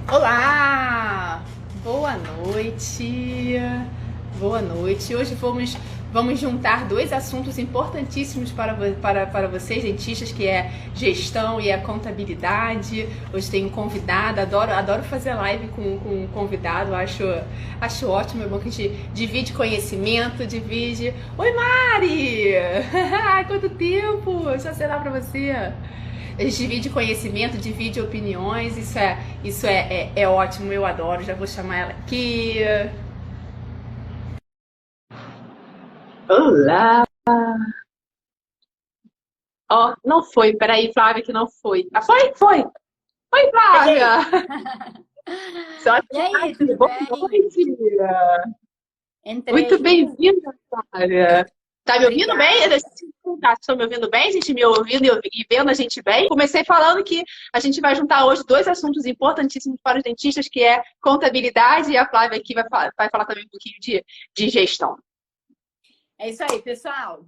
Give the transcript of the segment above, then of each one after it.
Olá! Boa noite! Boa noite! Hoje vamos juntar dois assuntos importantíssimos para vocês, dentistas, que é gestão e a contabilidade. Hoje tem um convidado, adoro fazer live com convidado, acho ótimo, é bom que a gente divide conhecimento, divide... Oi, Mari! Quanto tempo! Deixa eu assinar para você. A gente divide conhecimento, divide opiniões, isso é ótimo, eu adoro, já vou chamar ela aqui. Olá! Ó, não foi, peraí, Flávia, que não foi. Ah, foi? Foi! Foi, Peguei! Flávia! Só E que tá aí, aqui. tudo Boa bem? noite! Muito Entrei. bem-vinda, Flávia! Tá me ouvindo bem? Obrigada. Deixa eu te perguntar, estão me ouvindo bem? A gente me ouvindo e vendo a gente bem? Comecei falando que a gente vai juntar hoje dois assuntos importantíssimos para os dentistas, que é contabilidade, e a Flávia aqui vai falar também um pouquinho de gestão. É isso aí, pessoal.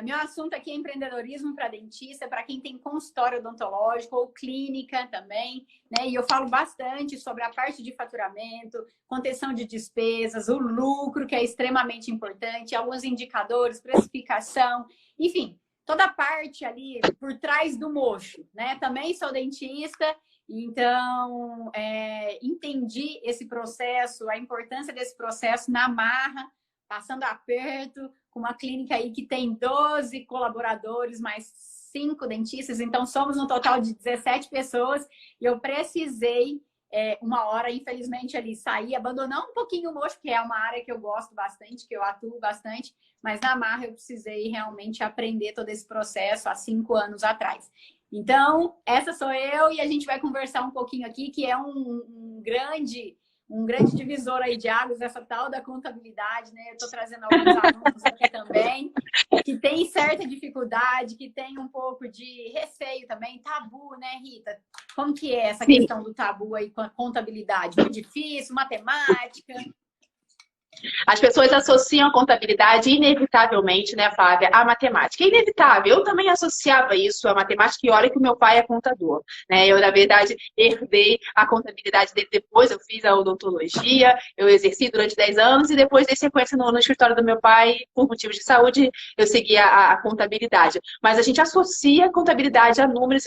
Meu assunto aqui é empreendedorismo para dentista, para quem tem consultório odontológico ou clínica também, né? E eu falo bastante sobre a parte de faturamento, contenção de despesas, o lucro, que é extremamente importante, alguns indicadores, precificação, enfim, toda a parte ali por trás do mocho, né? Também sou dentista, então entendi esse processo, a importância desse processo na marra, passando aperto, com uma clínica aí que tem 12 colaboradores, mais 5 dentistas, então somos um total de 17 pessoas, e eu precisei, uma hora, infelizmente, ali sair, abandonar um pouquinho o mocho, que é uma área que eu gosto bastante, que eu atuo bastante, mas na marra eu precisei realmente aprender todo esse processo há 5 anos atrás. Então, essa sou eu, e a gente vai conversar um pouquinho aqui, que é um grande divisor aí de águas, essa tal da contabilidade, né? Eu estou trazendo alguns alunos aqui também, que tem certa dificuldade, que tem um pouco de receio também, tabu, né, Rita? Como que é essa Sim. questão do tabu aí com a contabilidade? Muito difícil, matemática? As pessoas associam a contabilidade inevitavelmente, né, Flávia, à matemática. É inevitável. Eu também associava isso à matemática e olha que o meu pai é contador, né? Eu, na verdade, herdei a contabilidade dele depois, eu fiz a odontologia, eu exerci durante 10 anos e depois dei sequência no escritório do meu pai, por motivos de saúde, eu segui a contabilidade. Mas a gente associa a contabilidade a números,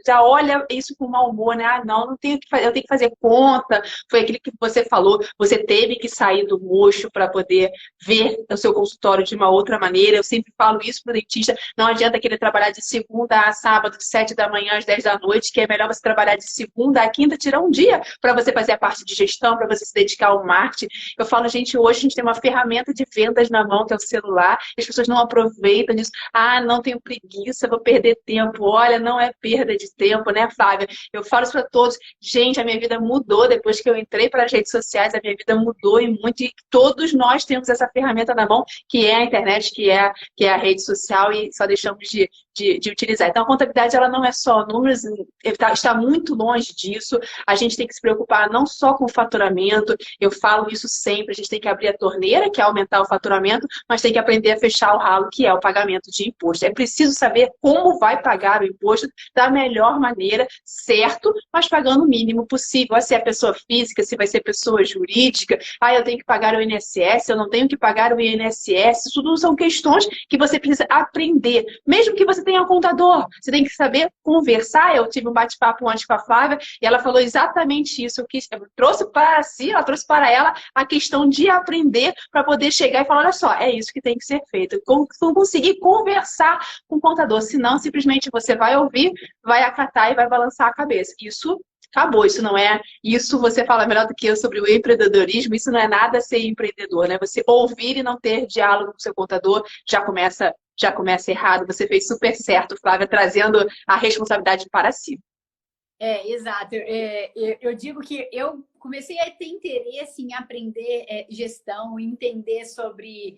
já olha isso com mau humor, né? Ah, não tenho que fazer, eu tenho que fazer conta. Foi aquilo que você falou, você teve que sair do mocho para poder ver o seu consultório de uma outra maneira. Eu sempre falo isso para o dentista, não adianta querer trabalhar de segunda a sábado, de 7 da manhã às 10 da noite, que é melhor você trabalhar de segunda a quinta, tirar um dia para você fazer a parte de gestão, para você se dedicar ao marketing. Eu falo, gente, hoje a gente tem uma ferramenta de vendas na mão, que é o celular, e as pessoas não aproveitam disso. Ah, não tenho preguiça, vou perder tempo. Olha, não é perda de tempo, né, Flávia? Eu falo isso para todos. Gente, a minha vida mudou depois que eu entrei para as redes sociais, a minha vida mudou e muito, e todos nós temos essa ferramenta na mão, que é a internet, que é a rede social, e só deixamos de utilizar. Então, a contabilidade, ela não é só números, está muito longe disso. A gente tem que se preocupar não só com o faturamento, eu falo isso sempre, a gente tem que abrir a torneira, que é aumentar o faturamento, mas tem que aprender a fechar o ralo, que é o pagamento de imposto. É preciso saber como vai pagar o imposto da melhor maneira, certo, mas pagando o mínimo possível. Se é pessoa física, se vai ser pessoa jurídica, eu tenho que pagar o INSS, eu não tenho que pagar o INSS, isso tudo são questões que você precisa aprender. Mesmo que você tenha um contador, você tem que saber conversar. Eu tive um bate-papo antes com a Flávia e ela falou exatamente isso. Eu trouxe para si, ela trouxe para ela a questão de aprender para poder chegar e falar, olha só, é isso que tem que ser feito. Conseguir conversar com o contador, senão simplesmente você vai ouvir, vai acatar e vai balançar a cabeça. Isso acabou, isso não é... Isso você fala melhor do que eu sobre o empreendedorismo, isso não é nada ser empreendedor, né? Você ouvir e não ter diálogo com o seu contador já começa errado. Você fez super certo, Flávia, trazendo a responsabilidade para si. Exato. Eu digo que eu, comecei a ter interesse em aprender gestão, entender sobre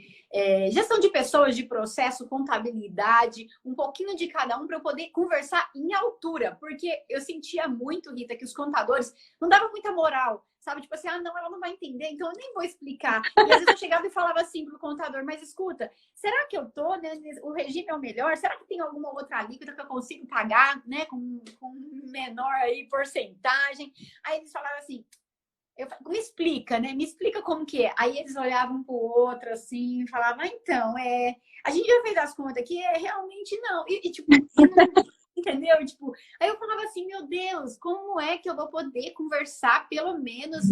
gestão de pessoas, de processo, contabilidade, um pouquinho de cada um para eu poder conversar em altura, porque eu sentia muito, Rita, que os contadores não davam muita moral, sabe? Tipo assim, ah, não, ela não vai entender, então eu nem vou explicar. E às vezes eu chegava e falava assim pro contador, mas escuta, será que eu tô, né, o regime é o melhor? Será que tem alguma outra alíquota que eu consigo pagar, né, com menor aí porcentagem? Aí eles falavam assim, me explica, né? Me explica como que é. Aí eles olhavam um pro outro, assim, e falavam, ah, então, a gente já fez as contas aqui, realmente não. Tipo, entendeu? Tipo, aí eu falava assim, meu Deus, como é que eu vou poder conversar, pelo menos,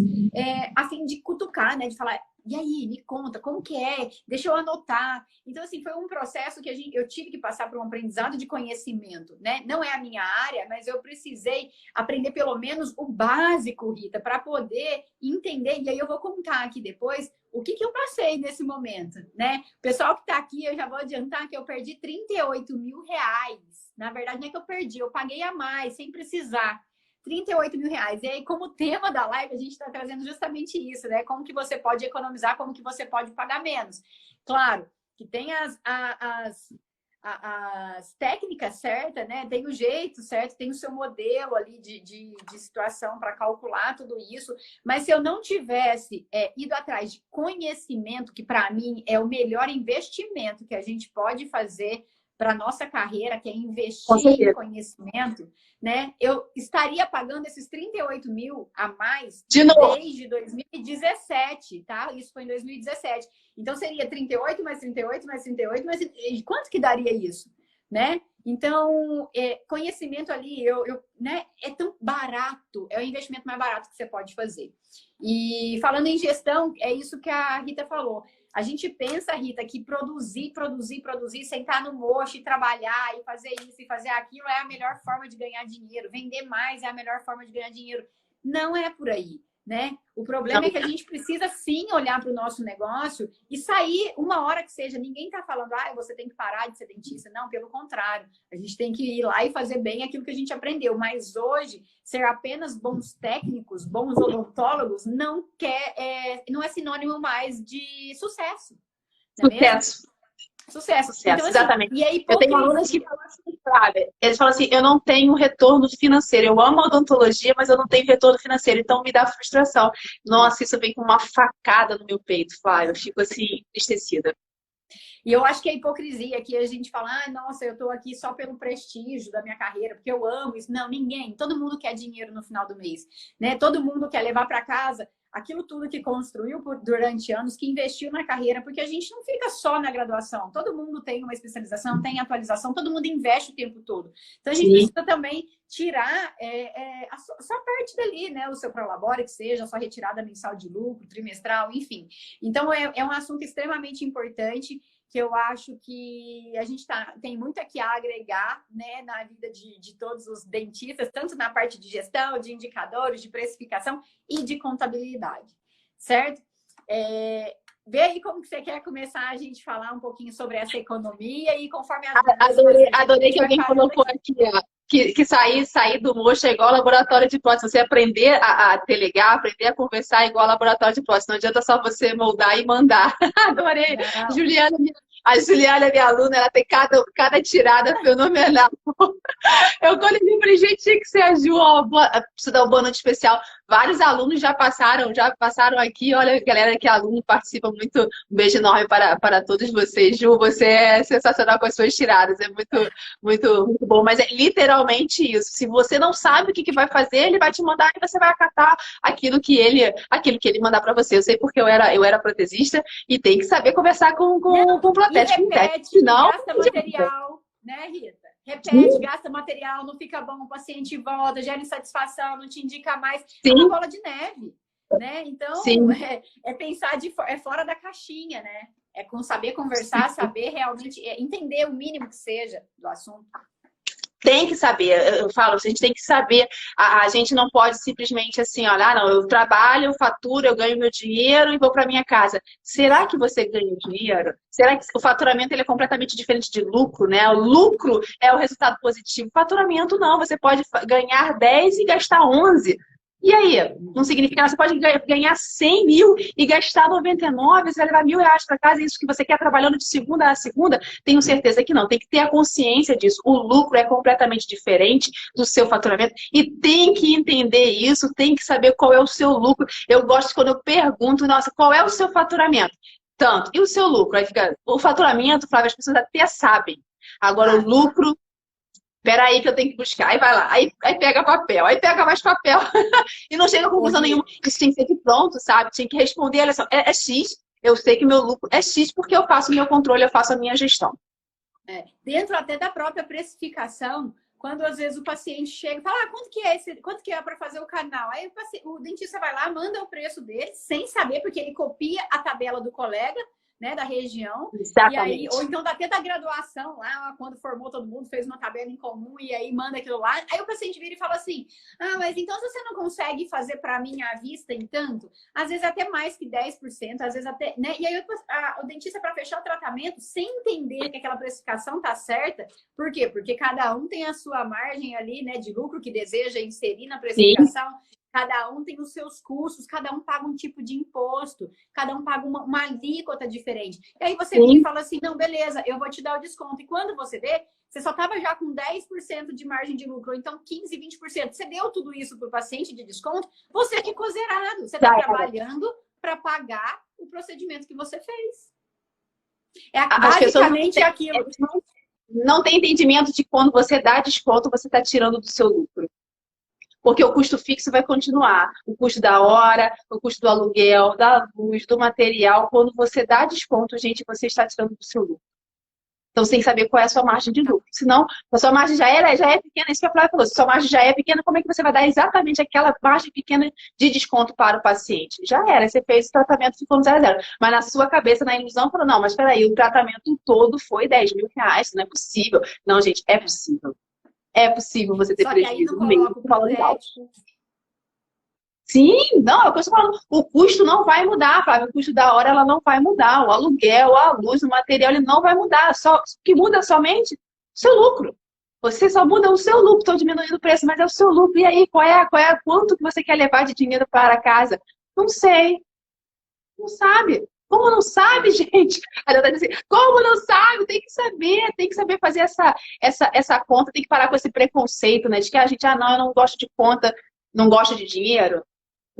a fim de cutucar, né? De falar, e aí, me conta, como que é? Deixa eu anotar. Então, assim, foi um processo que eu tive que passar por um aprendizado de conhecimento, né? Não é a minha área, mas eu precisei aprender pelo menos o básico, Rita, para poder entender. E aí eu vou contar aqui depois o que eu passei nesse momento, né? O pessoal que está aqui, eu já vou adiantar que eu perdi 38 mil reais. Na verdade, não é que eu perdi, eu paguei a mais, sem precisar. 38 mil reais. E aí, como tema da live, a gente está trazendo justamente isso, né? Como que você pode economizar, como que você pode pagar menos. Claro, que tem as técnicas certas, né? Tem o jeito certo, tem o seu modelo ali de situação para calcular tudo isso. Mas se eu não tivesse ido atrás de conhecimento, que para mim é o melhor investimento que a gente pode fazer para nossa carreira, que é investir em conhecimento, né? Eu estaria pagando esses 38 mil a mais desde 2017, tá? Isso foi em 2017. Então, seria 38 mais 38 mais 38, mas quanto que daria isso, né? Então, conhecimento ali, né? É tão barato, é o investimento mais barato que você pode fazer. E falando em gestão, é isso que a Rita falou. A gente pensa, Rita, que produzir, sentar no mocho e trabalhar e fazer isso e fazer aquilo é a melhor forma de ganhar dinheiro. Vender mais é a melhor forma de ganhar dinheiro. Não é por aí, né? O problema é que a gente precisa sim olhar para o nosso negócio e sair uma hora que seja. Ninguém está falando, você tem que parar de ser dentista. Não, pelo contrário. A gente tem que ir lá e fazer bem aquilo que a gente aprendeu. Mas hoje, ser apenas bons técnicos, bons odontólogos, não é sinônimo mais de sucesso. Não é mesmo? Sucesso. Então, assim, exatamente. E aí, eu tenho alunos que falam assim, sabe? Eles falam assim, eu não tenho retorno financeiro. Eu amo a odontologia, mas eu não tenho retorno financeiro. Então, me dá frustração. Nossa, isso vem com uma facada no meu peito, Flávia. Eu fico assim, entristecida. E eu acho que a hipocrisia que a gente fala, nossa, eu tô aqui só pelo prestígio da minha carreira, porque eu amo isso. Não, ninguém. Todo mundo quer dinheiro no final do mês, né? Todo mundo quer levar para casa aquilo tudo que construiu durante anos, que investiu na carreira, porque a gente não fica só na graduação. Todo mundo tem uma especialização, tem atualização, todo mundo investe o tempo todo. Então, a gente precisa também tirar a sua parte dali, né? O seu prolabore, que seja a sua retirada mensal de lucro, trimestral, enfim. Então, é um assunto extremamente importante, que eu acho que a gente tem muito aqui a agregar, né, na vida de todos os dentistas, tanto na parte de gestão, de indicadores, de precificação e de contabilidade, certo? Vê aí como que você quer começar a gente falar um pouquinho sobre essa economia e conforme adorei que alguém colocou aqui, ó, que sair do mocho é igual laboratório de prótese. Você aprender a delegar, aprender a conversar é igual laboratório de prótese. Não adianta só você moldar e mandar. Adorei. A Juliana, minha aluna, ela tem cada tirada fenomenal. Eu quando eu falei, gente, tinha que ser a Ju, precisa dar um boa noite especial. Vários alunos já passaram aqui. Olha, galera que é aluno, participa muito. Um beijo enorme para todos vocês. Ju, você é sensacional com as suas tiradas. É muito, muito, muito bom. Mas é literalmente isso. Se você não sabe o que vai fazer, ele vai te mandar e você vai acatar aquilo que ele mandar para você. Eu sei porque eu era protesista e tem que saber conversar com o protético. Repete, senão, gasta material, né, Rita? Repete, gasta material, não fica bom, o paciente volta, gera insatisfação, não te indica mais. É uma bola de neve, né? Então, pensar fora da caixinha, né? É saber conversar, saber realmente entender o mínimo que seja do assunto. Tem que saber, eu falo, a gente tem que saber, a gente não pode simplesmente assim, olha, não, eu trabalho, eu faturo, eu ganho meu dinheiro e vou para minha casa. Será que você ganha dinheiro? Será que o faturamento ele é completamente diferente de lucro, né? O lucro é o resultado positivo. O faturamento não, você pode ganhar 10 e gastar 11. E aí? Não significa nada. Você pode ganhar 100 mil e gastar 99, você vai levar R$ 1.000 para casa, é isso que você quer trabalhando de segunda a segunda? Tenho certeza que não. Tem que ter a consciência disso. O lucro é completamente diferente do seu faturamento e tem que entender isso, tem que saber qual é o seu lucro. Eu gosto quando eu pergunto, nossa, qual é o seu faturamento? Tanto. E o seu lucro? Aí fica, o faturamento, Flávia, as pessoas até sabem. Agora, o lucro. Peraí que eu tenho que buscar. Aí vai lá, aí pega papel, aí pega mais papel e não chega a conclusão nenhuma. Isso tem que ser de pronto, sabe? Tinha que responder, olha só, é X, eu sei que meu lucro é X porque eu faço o meu controle, eu faço a minha gestão. Dentro até da própria precificação, quando às vezes o paciente chega e fala, quanto que é para fazer o canal? Aí o dentista vai lá, manda o preço dele, sem saber, porque ele copia a tabela do colega, né, da região. Exatamente. E aí, ou então até da graduação lá, quando formou todo mundo, fez uma tabela em comum e aí manda aquilo lá. Aí o paciente vira e fala assim, mas então se você não consegue fazer para mim à vista em tanto, às vezes até mais que 10%, às vezes até, né? E aí o dentista, para fechar o tratamento, sem entender que aquela precificação tá certa, por quê? Porque cada um tem a sua margem ali, né, de lucro que deseja inserir na precificação. Sim. Cada um tem os seus custos, cada um paga um tipo de imposto, cada um paga uma alíquota diferente. E aí você vem e fala assim, não, beleza, eu vou te dar o desconto. E quando você vê, você só estava já com 10% de margem de lucro, ou então 15%, 20%. Você deu tudo isso para o paciente de desconto, você ficou zerado. Você está trabalhando para pagar o procedimento que você fez. Basicamente aquilo. Não tem entendimento de quando você dá desconto, você está tirando do seu lucro. Porque o custo fixo vai continuar. O custo da hora, o custo do aluguel, da luz, do material. Quando você dá desconto, gente, você está tirando do seu lucro. Então, você tem que saber qual é a sua margem de lucro. Senão, a sua margem já é pequena. Isso que a Flávia falou. Se a sua margem já é pequena, como é que você vai dar exatamente aquela margem pequena de desconto para o paciente? Já era. Você fez o tratamento, ficou no 0 a 0. Mas na sua cabeça, na ilusão, falou, não, mas peraí, o tratamento todo foi R$ 10.000. Isso não é possível. Não, gente, é possível. É possível você ter prejuízo no meio do valor alto. Sim, não, é o que eu estou falando. O custo não vai mudar, Flávia. O custo da hora ela não vai mudar. O aluguel, a luz, o material, ele não vai mudar. Só, o que muda somente o seu lucro. Você só muda o seu lucro. Estou diminuindo o preço, mas é o seu lucro. E aí, quanto que você quer levar de dinheiro para casa? Não sei. Não sabe. Como não sabe, gente? Como não sabe? Tem que saber fazer essa conta, tem que parar com esse preconceito, né? De que a gente, não, eu não gosto de conta, não gosto de dinheiro.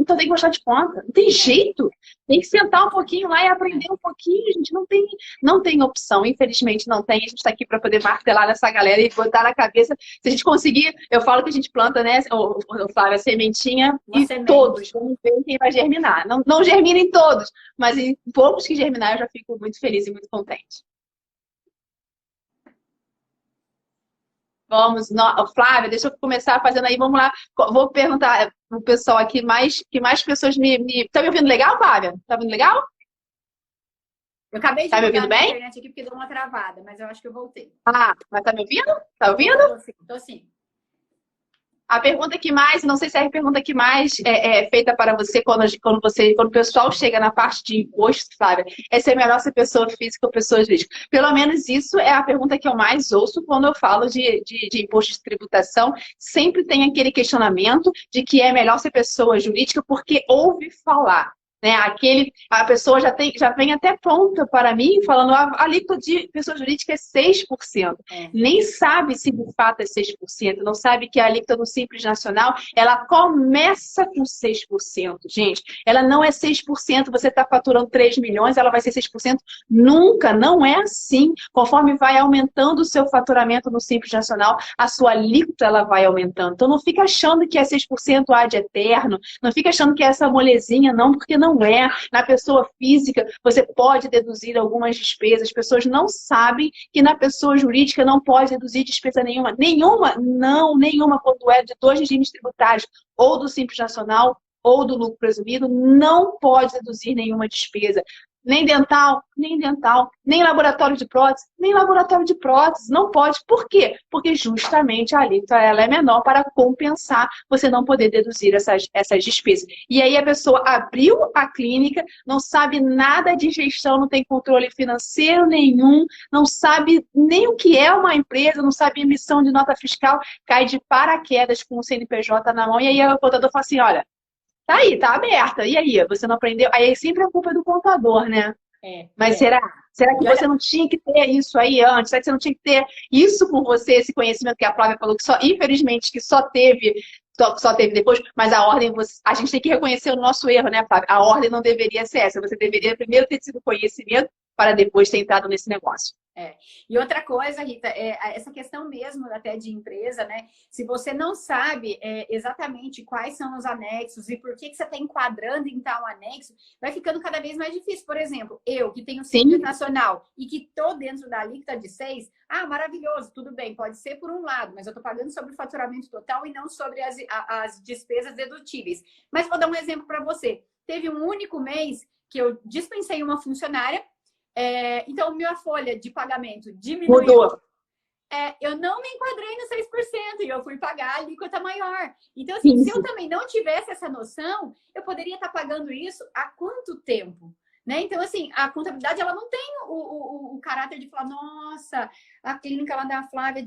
Então tem que gostar de conta. Não tem jeito. Tem que sentar um pouquinho lá e aprender um pouquinho, gente. Não tem opção. Infelizmente não tem. A gente está aqui para poder martelar nessa galera e botar na cabeça. Se a gente conseguir, eu falo que a gente planta, né, Flávia, a sementinha e todos. Vamos ver quem vai germinar. Não germina em todos, mas em poucos que germinar eu já fico muito feliz e muito contente. Vamos, Flávia, deixa eu começar fazendo aí, vamos lá. Vou perguntar pro pessoal aqui, que mais pessoas Tá me ouvindo legal, Flávia? Tá ouvindo legal? Eu acabei de me ouvindo bem? Internet aqui porque deu uma travada, mas eu acho que eu voltei. Mas tá me ouvindo? Tá ouvindo? Tô sim. A pergunta que mais, não sei se é a pergunta que mais é feita para você quando o pessoal chega na parte de imposto, Flávia, é se é melhor ser pessoa física ou pessoa jurídica. Pelo menos isso é a pergunta que eu mais ouço quando eu falo de imposto de tributação. Sempre tem aquele questionamento de que é melhor ser pessoa jurídica porque ouve falar. Né? A pessoa já vem até pronta para mim, falando a alíquota de pessoa jurídica é 6%. Nem sabe se de fato é 6%, não sabe que a alíquota do Simples Nacional, ela começa com 6%, gente. Ela não é 6%, você está faturando 3 milhões, ela vai ser 6%. Nunca, não é assim. Conforme vai aumentando o seu faturamento no Simples Nacional, a sua alíquota ela vai aumentando. Então não fica achando que é 6% ad eterno, não fica achando que é essa molezinha, não, porque não é. Na pessoa física, você pode deduzir algumas despesas. As pessoas não sabem que na pessoa jurídica não pode deduzir despesa nenhuma. Nenhuma, quando é de 2 regimes tributários, ou do Simples Nacional, ou do lucro presumido, não pode deduzir nenhuma despesa. Nem dental, nem dental, nem laboratório de prótese, nem laboratório de prótese. Não pode. Por quê? Porque justamente a alíquota ela é menor para compensar você não poder deduzir essas despesas. E aí a pessoa abriu a clínica, não sabe nada de gestão, não tem controle financeiro nenhum, não sabe nem o que é uma empresa, não sabe emissão de nota fiscal, cai de paraquedas com o CNPJ na mão, e aí o contador fala assim, olha, tá aí, tá aberta. E aí, você não aprendeu? Aí sempre a culpa é do contador, né? Mas será? Será que você não tinha que ter isso aí antes? Será que você não tinha que ter isso com você, esse conhecimento que a Flávia falou, que só, infelizmente, que só teve depois, mas a ordem, a gente tem que reconhecer o nosso erro, né, Flávia? A ordem não deveria ser essa. Você deveria primeiro ter tido conhecimento para depois ter entrado nesse negócio. E outra coisa, Rita, essa questão mesmo até de empresa, né? Se você não sabe exatamente quais são os anexos e por que você está enquadrando em tal anexo, vai ficando cada vez mais difícil. Por exemplo, eu que tenho Simples Nacional e que estou dentro da alíquota de 6, maravilhoso, tudo bem, pode ser por um lado, mas eu estou pagando sobre o faturamento total e não sobre as despesas dedutíveis. Mas vou dar um exemplo para você. Teve um único mês que eu dispensei uma funcionária. Então, minha folha de pagamento diminuiu. Mudou. Eu não me enquadrei no 6% e eu fui pagar a alíquota maior. Então, assim, se eu também não tivesse essa noção, eu poderia estar pagando isso há quanto tempo? Né? Então, assim, a contabilidade ela não tem o caráter de falar, nossa, a clínica lá da Flávia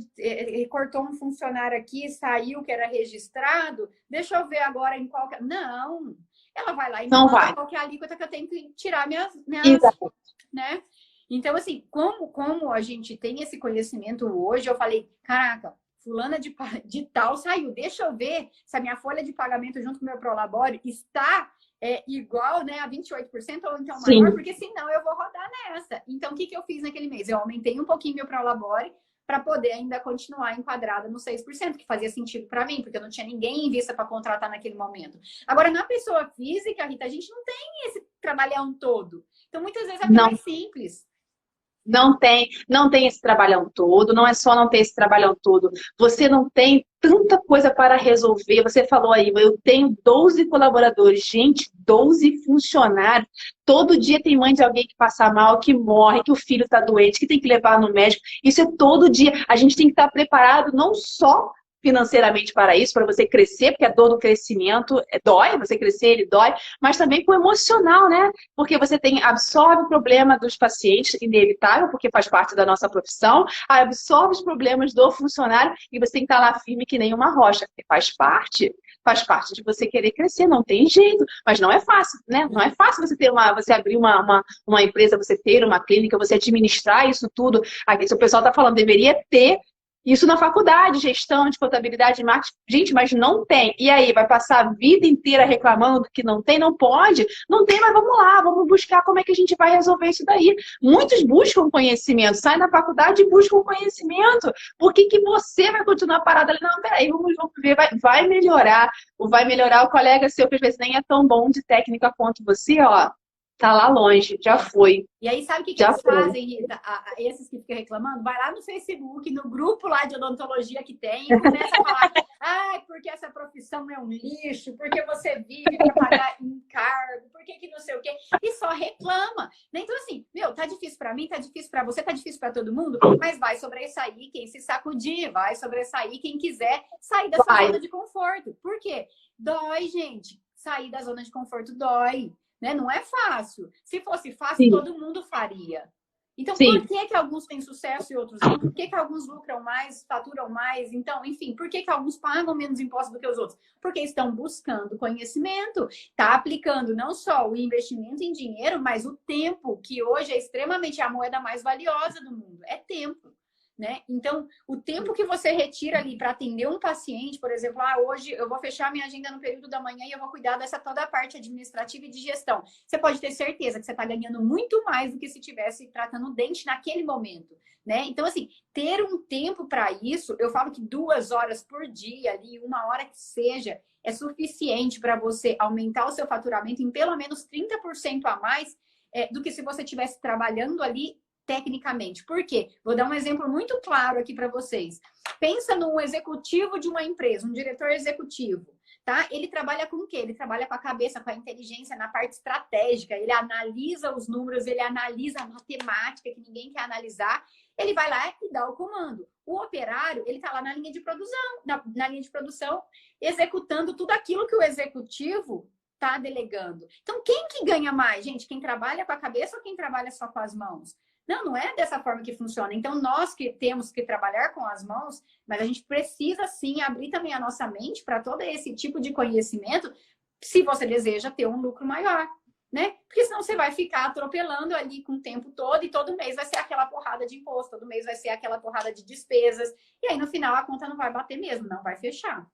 cortou um funcionário aqui, saiu que era registrado, deixa eu ver agora em qual... Não, ela vai lá e não vai qual que é a alíquota que eu tenho que tirar minhas né? Então, assim, como a gente tem esse conhecimento hoje, eu falei, caraca, fulana de tal saiu, deixa eu ver se a minha folha de pagamento junto com o meu Prolabore está igual, né, a 28% ou então maior, porque senão eu vou rodar nessa. Então, o que eu fiz naquele mês? Eu aumentei um pouquinho meu Prolabore para poder ainda continuar enquadrada no 6%, que fazia sentido para mim, porque eu não tinha ninguém em vista para contratar naquele momento. Agora, na pessoa física, Rita, a gente não tem esse trabalhão todo. Então, muitas vezes é mais simples. Não tem esse trabalhão todo, não é só não ter esse trabalhão todo. Você não tem tanta coisa para resolver. Você falou aí, eu tenho 12 colaboradores. Gente, 12 funcionários. Todo dia tem mãe de alguém que passa mal, que morre, que o filho está doente, que tem que levar no médico. Isso é todo dia. A gente tem que estar preparado não só financeiramente para isso, para você crescer, porque a dor do crescimento dói, você crescer, ele dói, mas também com o emocional, né? Porque você absorve o problema dos pacientes, inevitável, porque faz parte da nossa profissão, absorve os problemas do funcionário e você tem que estar lá firme que nem uma rocha, porque faz parte de você querer crescer, não tem jeito, mas não é fácil, né? Não é fácil você abrir uma empresa, você ter uma clínica, você administrar isso tudo. Aqui, se o pessoal está falando, deveria ter isso na faculdade, gestão de contabilidade, marketing. Gente, mas não tem. E aí, vai passar a vida inteira reclamando do que não tem? Não pode. Não tem, mas vamos lá, vamos buscar como é que a gente vai resolver isso daí. Muitos buscam conhecimento, saem da faculdade e buscam conhecimento. Por que você vai continuar parado ali? Não, peraí, vamos ver, vai melhorar. Vai melhorar o colega seu, que às vezes nem é tão bom de técnica quanto você, ó. Tá lá longe, já foi. E aí, sabe o que eles fazem, Rita? Esses que ficam reclamando, vai lá no Facebook, no grupo lá de odontologia que tem, e começa a falar, porque essa profissão é um lixo, porque você vive para pagar encargo, por que não sei o quê, e só reclama. Então, assim, tá difícil para mim, tá difícil para você, tá difícil para todo mundo, mas vai sobressair quem se sacudir, vai sobressair quem quiser sair da sua zona de conforto. Por quê? Dói, gente. Sair da zona de conforto dói. Né? Não é fácil. Se fosse fácil, todo mundo faria. Então, por que alguns têm sucesso e outros não? Por que alguns lucram mais, faturam mais? Então, enfim, por que alguns pagam menos impostos do que os outros? Porque estão buscando conhecimento. Está aplicando não só o investimento em dinheiro, mas o tempo, que hoje é extremamente a moeda mais valiosa do mundo. É tempo. Né? Então, o tempo que você retira ali para atender um paciente, por exemplo, hoje eu vou fechar minha agenda no período da manhã e eu vou cuidar dessa toda a parte administrativa e de gestão. Você pode ter certeza que você está ganhando muito mais do que se estivesse tratando o dente naquele momento, né? Então, assim, ter um tempo para isso, eu falo que 2 horas por dia, ali, 1 hora que seja, é suficiente para você aumentar o seu faturamento em pelo menos 30% a mais do que se você estivesse trabalhando ali tecnicamente. Por quê? Vou dar um exemplo muito claro aqui para vocês. Pensa num executivo de uma empresa, um diretor executivo. tá? Ele trabalha com o quê? Ele trabalha com a cabeça, com a inteligência, na parte estratégica. Ele analisa os números, ele analisa a matemática que ninguém quer analisar. Ele vai lá e dá o comando. O operário, ele tá lá na linha de produção, na linha de produção, executando tudo aquilo que o executivo tá delegando. Então, quem que ganha mais? Gente, quem trabalha com a cabeça ou quem trabalha só com as mãos? Não, não é dessa forma que funciona. Então, nós que temos que trabalhar com as mãos, mas a gente precisa, sim, abrir também a nossa mente para todo esse tipo de conhecimento, se você deseja ter um lucro maior, né? Porque senão você vai ficar atropelando ali com o tempo todo e todo mês vai ser aquela porrada de imposto, todo mês vai ser aquela porrada de despesas. E aí, no final, a conta não vai bater mesmo, não vai fechar.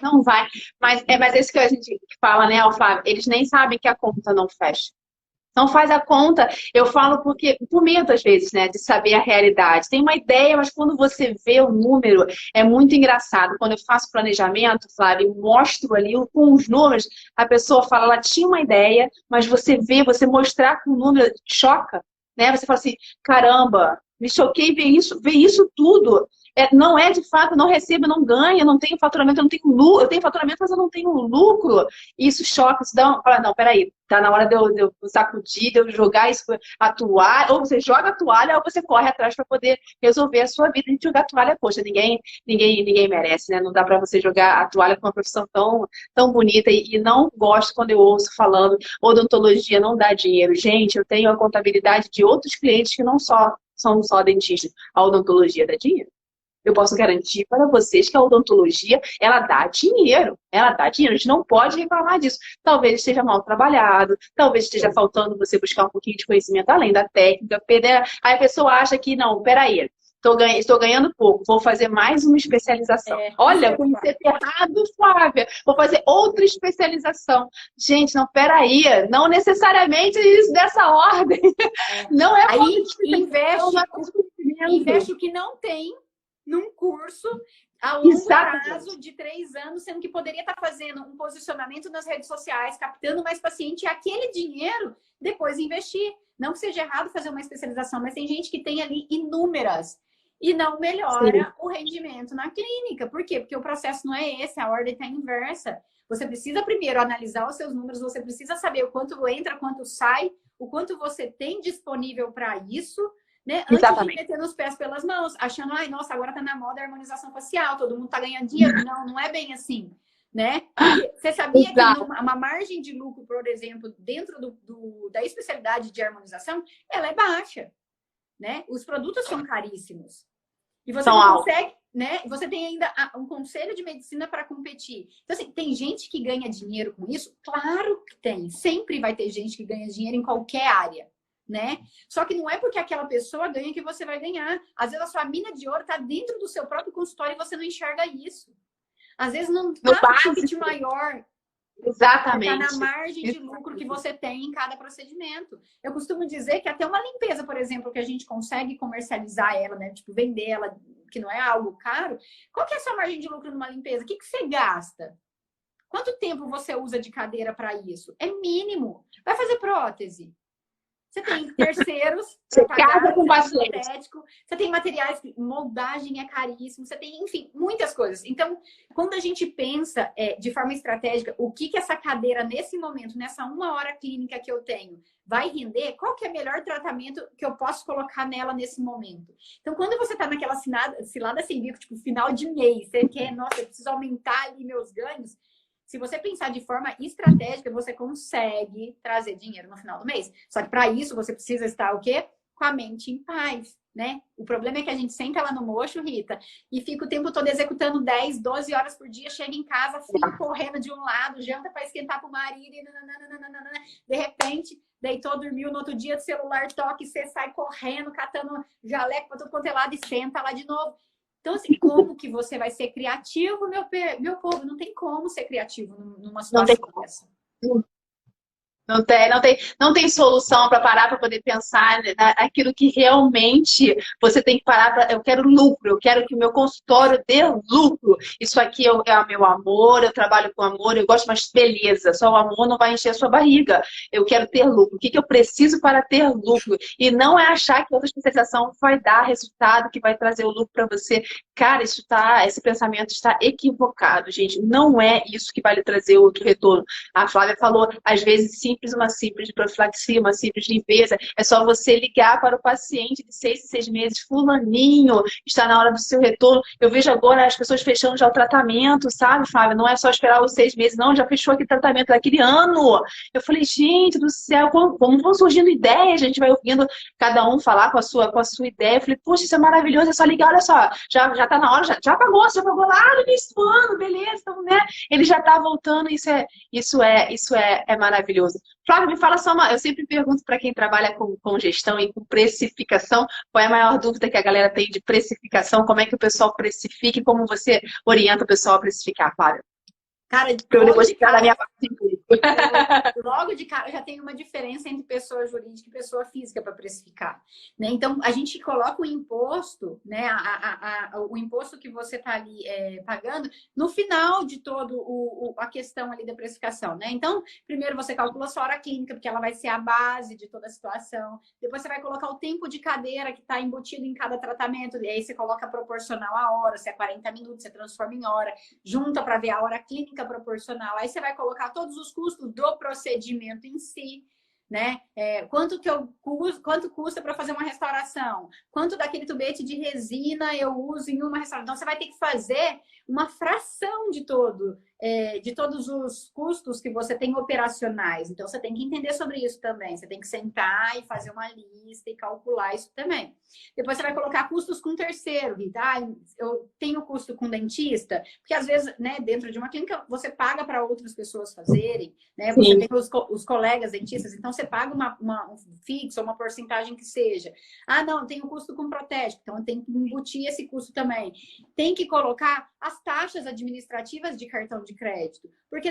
Não vai. Mas isso que a gente fala, né, Flávia? Eles nem sabem que a conta não fecha. Não faz a conta, eu falo porque, por medo às vezes, né, de saber a realidade. Tem uma ideia, mas quando você vê o número, é muito engraçado. Quando eu faço planejamento, Flávia, e mostro ali com os números, a pessoa fala, ela tinha uma ideia, mas você vê, você mostrar com o número, choca, né? Você fala assim, caramba, me choquei ver isso tudo. Não é de fato, não recebo, não ganho, não tenho faturamento, eu não tenho lucro, eu tenho faturamento, mas eu não tenho lucro. E isso choca, isso dá fala, não, peraí, tá na hora de eu sacudir, de eu jogar isso, a toalha, ou você joga a toalha, ou você corre atrás para poder resolver a sua vida. A gente jogar a toalha, poxa, ninguém merece, né? Não dá para você jogar a toalha com uma profissão tão bonita e não gosto quando eu ouço falando odontologia não dá dinheiro. Gente, eu tenho a contabilidade de outros clientes que não são só dentistas. A odontologia dá dinheiro. Eu posso garantir para vocês que a odontologia, ela dá dinheiro. Ela dá dinheiro. A gente não pode reclamar disso. Talvez esteja mal trabalhado, talvez esteja faltando você buscar um pouquinho de conhecimento além da técnica. Aí a pessoa acha que, não, peraí, estou ganhando pouco, vou fazer mais uma especialização. Olha, conceito errado, Flávia. Vou fazer outra especialização. Gente, não, peraí, não necessariamente isso dessa ordem. Não é aí investe o que não tem num curso a longo prazo de 3 anos, sendo que poderia estar fazendo um posicionamento nas redes sociais, captando mais paciente e aquele dinheiro depois investir. Não que seja errado fazer uma especialização, mas tem gente que tem ali inúmeras e não melhora o rendimento na clínica. Por quê? Porque o processo não é esse, a ordem está inversa. Você precisa primeiro analisar os seus números, você precisa saber o quanto entra, quanto sai, o quanto você tem disponível para isso, né? Antes de meter nos pés pelas mãos, achando, ai, nossa, agora tá na moda a harmonização facial, todo mundo tá ganhando dinheiro. Não, não é bem assim, né? Porque você sabia que uma margem de lucro, por exemplo, dentro da especialidade de harmonização, ela é baixa, né? Os produtos são caríssimos. E você não consegue, né? Você tem ainda um conselho de medicina para competir. Então, assim, tem gente que ganha dinheiro com isso? Claro que tem. Sempre vai ter gente que ganha dinheiro em qualquer área, né? Só que não é porque aquela pessoa ganha que você vai ganhar. Às vezes a sua mina de ouro está dentro do seu próprio consultório e você não enxerga isso. Às vezes não está no ticket maior. Exatamente. Está na margem de lucro que você tem em cada procedimento. Eu costumo dizer que até uma limpeza, por exemplo, que a gente consegue comercializar ela, né? Tipo, vender ela, que não é algo caro. Qual que é a sua margem de lucro numa limpeza? O que você gasta? Quanto tempo você usa de cadeira para isso? É mínimo. Vai fazer prótese. Você tem terceiros, você casa com paciente. Você tem materiais, moldagem é caríssimo, você tem, enfim, muitas coisas. Então, quando a gente pensa de forma estratégica, o que essa cadeira, nesse momento, nessa 1 hora clínica que eu tenho, vai render, qual que é o melhor tratamento que eu posso colocar nela nesse momento? Então, quando você está naquela cilada sem bico, tipo, final de mês, você quer, nossa, eu preciso aumentar ali meus ganhos. Se você pensar de forma estratégica, você consegue trazer dinheiro no final do mês. Só que para isso, você precisa estar o quê? Com a mente em paz, né? O problema é que a gente senta lá no mocho, Rita, e fica o tempo todo executando 10, 12 horas por dia, chega em casa, fica correndo de um lado, janta para esquentar pro marido, e nananana. De repente, deitou, dormiu, no outro dia o celular toca e você sai correndo, catando jaleco para todo quanto é lado e senta lá de novo. Então, assim, como que você vai ser criativo, meu povo? Não tem como ser criativo numa situação dessa. Não tem solução para parar para poder pensar naquilo que realmente você tem que parar para. Eu quero lucro, eu quero que o meu consultório dê lucro. Isso aqui é o meu amor, eu trabalho com amor, eu gosto, mas beleza, só o amor não vai encher a sua barriga. Eu quero ter lucro. O que eu preciso para ter lucro? E não é achar que outra especialização vai dar resultado, que vai trazer o lucro para você. Cara, esse pensamento está equivocado, gente. Não é isso que vai lhe trazer outro retorno. A Flávia falou, às vezes, uma simples profilaxia, uma simples limpeza. É só você ligar para o paciente de 6 em 6 meses. Fulaninho, está na hora do seu retorno. Eu vejo agora as pessoas fechando já o tratamento, sabe, Flávia? Não é só esperar os 6 meses, não. Já fechou aquele tratamento daquele ano. Eu falei, gente do céu, como vão surgindo ideias? A gente vai ouvindo cada um falar com a sua ideia. Eu falei, poxa, isso é maravilhoso, é só ligar, olha só, já tá na hora, já pagou lá no início do ano, beleza, então, né? Ele já tá voltando, isso é maravilhoso. Flávio, me fala só eu sempre pergunto para quem trabalha com gestão e com precificação, qual é a maior dúvida que a galera tem de precificação, como é que o pessoal precifica e como você orienta o pessoal a precificar, Flávio? Cara, eu depois de cara, da minha parte logo de cara já tem uma diferença entre pessoa jurídica e pessoa física para precificar, né? Então a gente coloca o imposto, né? O imposto que você está ali pagando no final de todo a questão ali da precificação, né? Então primeiro você calcula a sua hora clínica, porque ela vai ser a base de toda a situação. Depois você vai colocar o tempo de cadeira que está embutido em cada tratamento, e aí você coloca proporcional à hora, se é 40 minutos, você transforma em hora, junta para ver a hora clínica proporcional. Aí você vai colocar todos os custos do procedimento em si, né? Quanto custa para fazer uma restauração? Quanto daquele tubete de resina eu uso em uma restauração? Então você vai ter que fazer uma fração de todos os custos que você tem operacionais. Então você tem que entender sobre isso também. Você tem que sentar e fazer uma lista e calcular isso também. Depois você vai colocar custos com terceiro, Rita. Eu tenho custo com dentista, porque às vezes, né, dentro de uma clínica você paga para outras pessoas fazerem, né? Você tem os colegas dentistas, então você paga um fixo, uma porcentagem que seja. Não, tem o custo com protético, então tem que embutir esse custo também. Tem que colocar as taxas administrativas de cartão de crédito, porque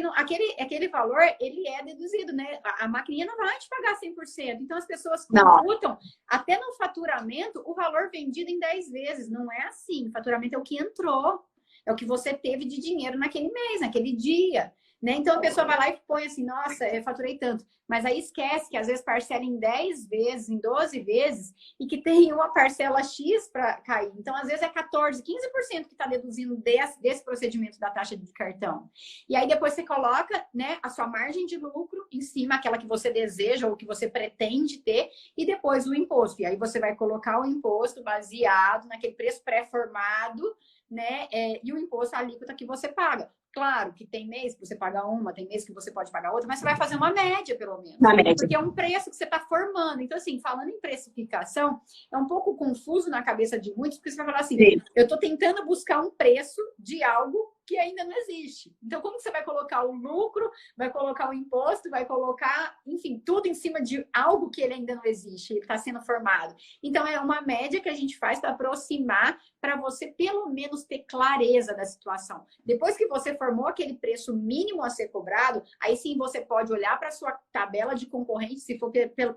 aquele valor, ele é deduzido, né? A maquininha não vai te pagar 100%, então as pessoas computam até no faturamento o valor vendido em 10 vezes, não é assim. O faturamento é o que entrou, é o que você teve de dinheiro naquele mês, naquele dia, né? Então a pessoa vai lá e põe assim, nossa, eu faturei tanto. Mas aí esquece que às vezes parcela em 10 vezes, em 12 vezes, e que tem uma parcela X para cair. Então, às vezes é 14%, 15% que está deduzindo desse procedimento da taxa de cartão. E aí depois você coloca, né, a sua margem de lucro em cima, aquela que você deseja ou que você pretende ter, e depois o imposto. E aí você vai colocar o imposto baseado naquele preço pré-formado, né? E o imposto, a alíquota que você paga. Claro que tem mês que você paga uma, tem mês que você pode pagar outra, mas você vai fazer uma média, pelo menos. Porque é um preço que você está formando. Então, assim, falando em precificação, é um pouco confuso na cabeça de muitos, porque você vai falar assim, eu estou tentando buscar um preço de algo que ainda não existe. Então, como você vai colocar o lucro, vai colocar o imposto, vai colocar, enfim, tudo em cima de algo que ele ainda não existe, ele está sendo formado. Então, é uma média que a gente faz para aproximar, para você pelo menos ter clareza da situação. Depois que você formou aquele preço mínimo a ser cobrado, aí sim você pode olhar para a sua tabela de concorrentes, se for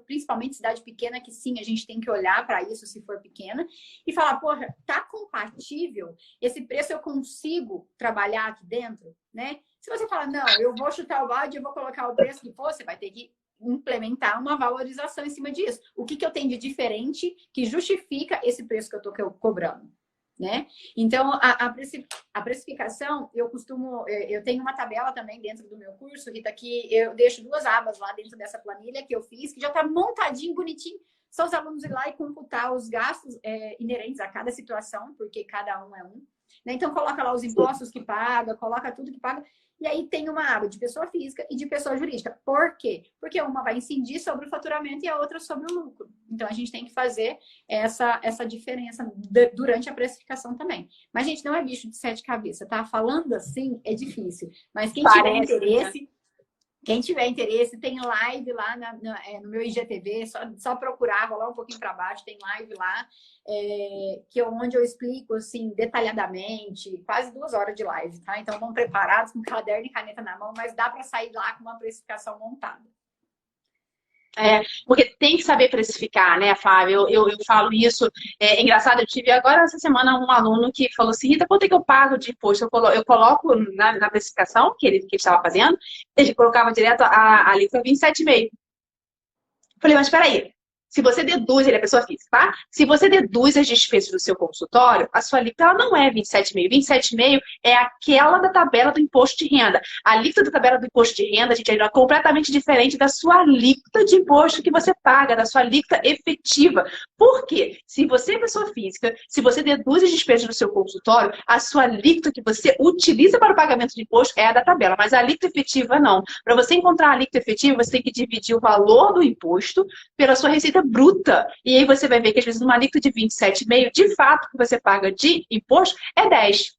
principalmente cidade pequena, que sim, a gente tem que olhar para isso se for pequena, e falar, porra, tá compatível? Esse preço eu consigo trabalhar aqui dentro, né? Se você fala, não, eu vou chutar o balde, eu vou colocar o preço que for, você vai ter que implementar uma valorização em cima disso. O que eu tenho de diferente que justifica esse preço que eu estou cobrando, né? Então, a precificação, eu tenho uma tabela também dentro do meu curso, Rita, que eu deixo 2 abas lá dentro dessa planilha que eu fiz, que já está montadinho, bonitinho, só os alunos ir lá e computar os gastos inerentes a cada situação, porque cada um é um. Né? Então, coloca lá os impostos que paga, coloca tudo que paga, e aí tem uma aba de pessoa física e de pessoa jurídica. Por quê? Porque uma vai incidir sobre o faturamento e a outra sobre o lucro. Então, a gente tem que fazer essa diferença durante a precificação também. Mas, gente, não é bicho de 7 cabeças, tá? Falando assim é difícil. Mas quem tiver interesse... Quem tiver interesse, tem live lá no meu IGTV, só procurar, rolar um pouquinho para baixo, tem live lá, onde eu explico, assim, detalhadamente, quase 2 horas de live, tá? Então, vão preparados com caderno e caneta na mão, mas dá para sair lá com uma precificação montada. Porque tem que saber precificar, né, Flávia? Eu falo isso. É engraçado, eu tive agora essa semana um aluno que falou assim, Rita, quanto é que eu pago de imposto? Eu coloco na precificação que ele estava fazendo, ele colocava direto a alíquota 27,5. Falei, mas peraí, se você deduz, ele é pessoa física, tá? Se você deduz as despesas do seu consultório, a sua alíquota ela não é 27,5. 27,5 é aquela da tabela do imposto de renda. A alíquota da tabela do imposto de renda, gente, é completamente diferente da sua alíquota de imposto que você paga, da sua alíquota efetiva. Por quê? Se você é pessoa física, se você deduz as despesas do seu consultório, a sua alíquota que você utiliza para o pagamento de imposto é a da tabela, mas a alíquota efetiva não. Para você encontrar a alíquota efetiva, você tem que dividir o valor do imposto pela sua receita bruta. E aí você vai ver que às vezes numa alíquota de 27,5, de fato, o que você paga de imposto é 10.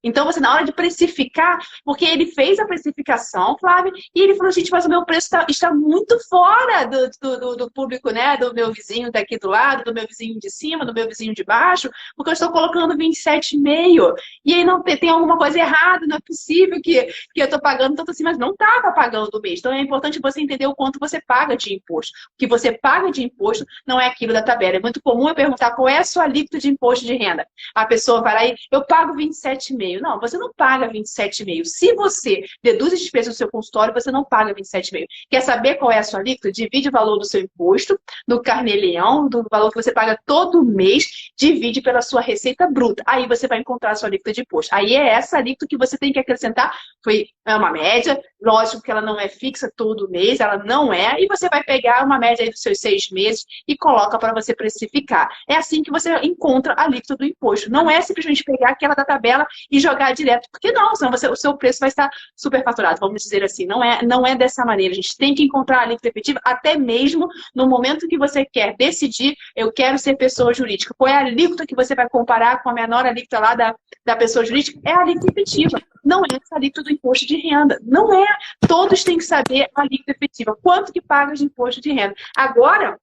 Então, você, na hora de precificar, porque ele fez a precificação, Flávia, e ele falou, gente, mas o meu preço está muito fora do público, né? Do meu vizinho daqui do lado, do meu vizinho de cima, do meu vizinho de baixo, porque eu estou colocando 27,5. E aí não tem alguma coisa errada, não é possível que eu estou pagando tanto assim, mas não estava pagando o mês. Então, é importante você entender o quanto você paga de imposto. O que você paga de imposto não é aquilo da tabela. É muito comum eu perguntar qual é a sua alíquota de imposto de renda. A pessoa vai lá e eu pago 27,5. Não, você não paga 27,5. Se você deduz as despesas do seu consultório, você não paga 27,5. Quer saber qual é a sua alíquota? Divide o valor do seu imposto, do carnê-leão, do valor que você paga todo mês, divide pela sua receita bruta. Aí você vai encontrar a sua alíquota de imposto. Aí é essa alíquota que você tem que acrescentar. É uma média, lógico que ela não é fixa todo mês, ela não é, e você vai pegar uma média aí dos seus 6 meses e coloca para você precificar. É assim que você encontra a alíquota do imposto. Não é simplesmente pegar aquela da tabela e jogar direto, porque não, senão o seu preço vai estar superfaturado, vamos dizer assim. Não é dessa maneira. A gente tem que encontrar a alíquota efetiva até mesmo no momento que você quer decidir, eu quero ser pessoa jurídica. Qual é a alíquota que você vai comparar com a menor alíquota lá da pessoa jurídica? É a alíquota efetiva. Não é essa alíquota do imposto de renda. Não é. Todos têm que saber a alíquota efetiva. Quanto que paga de imposto de renda? Agora,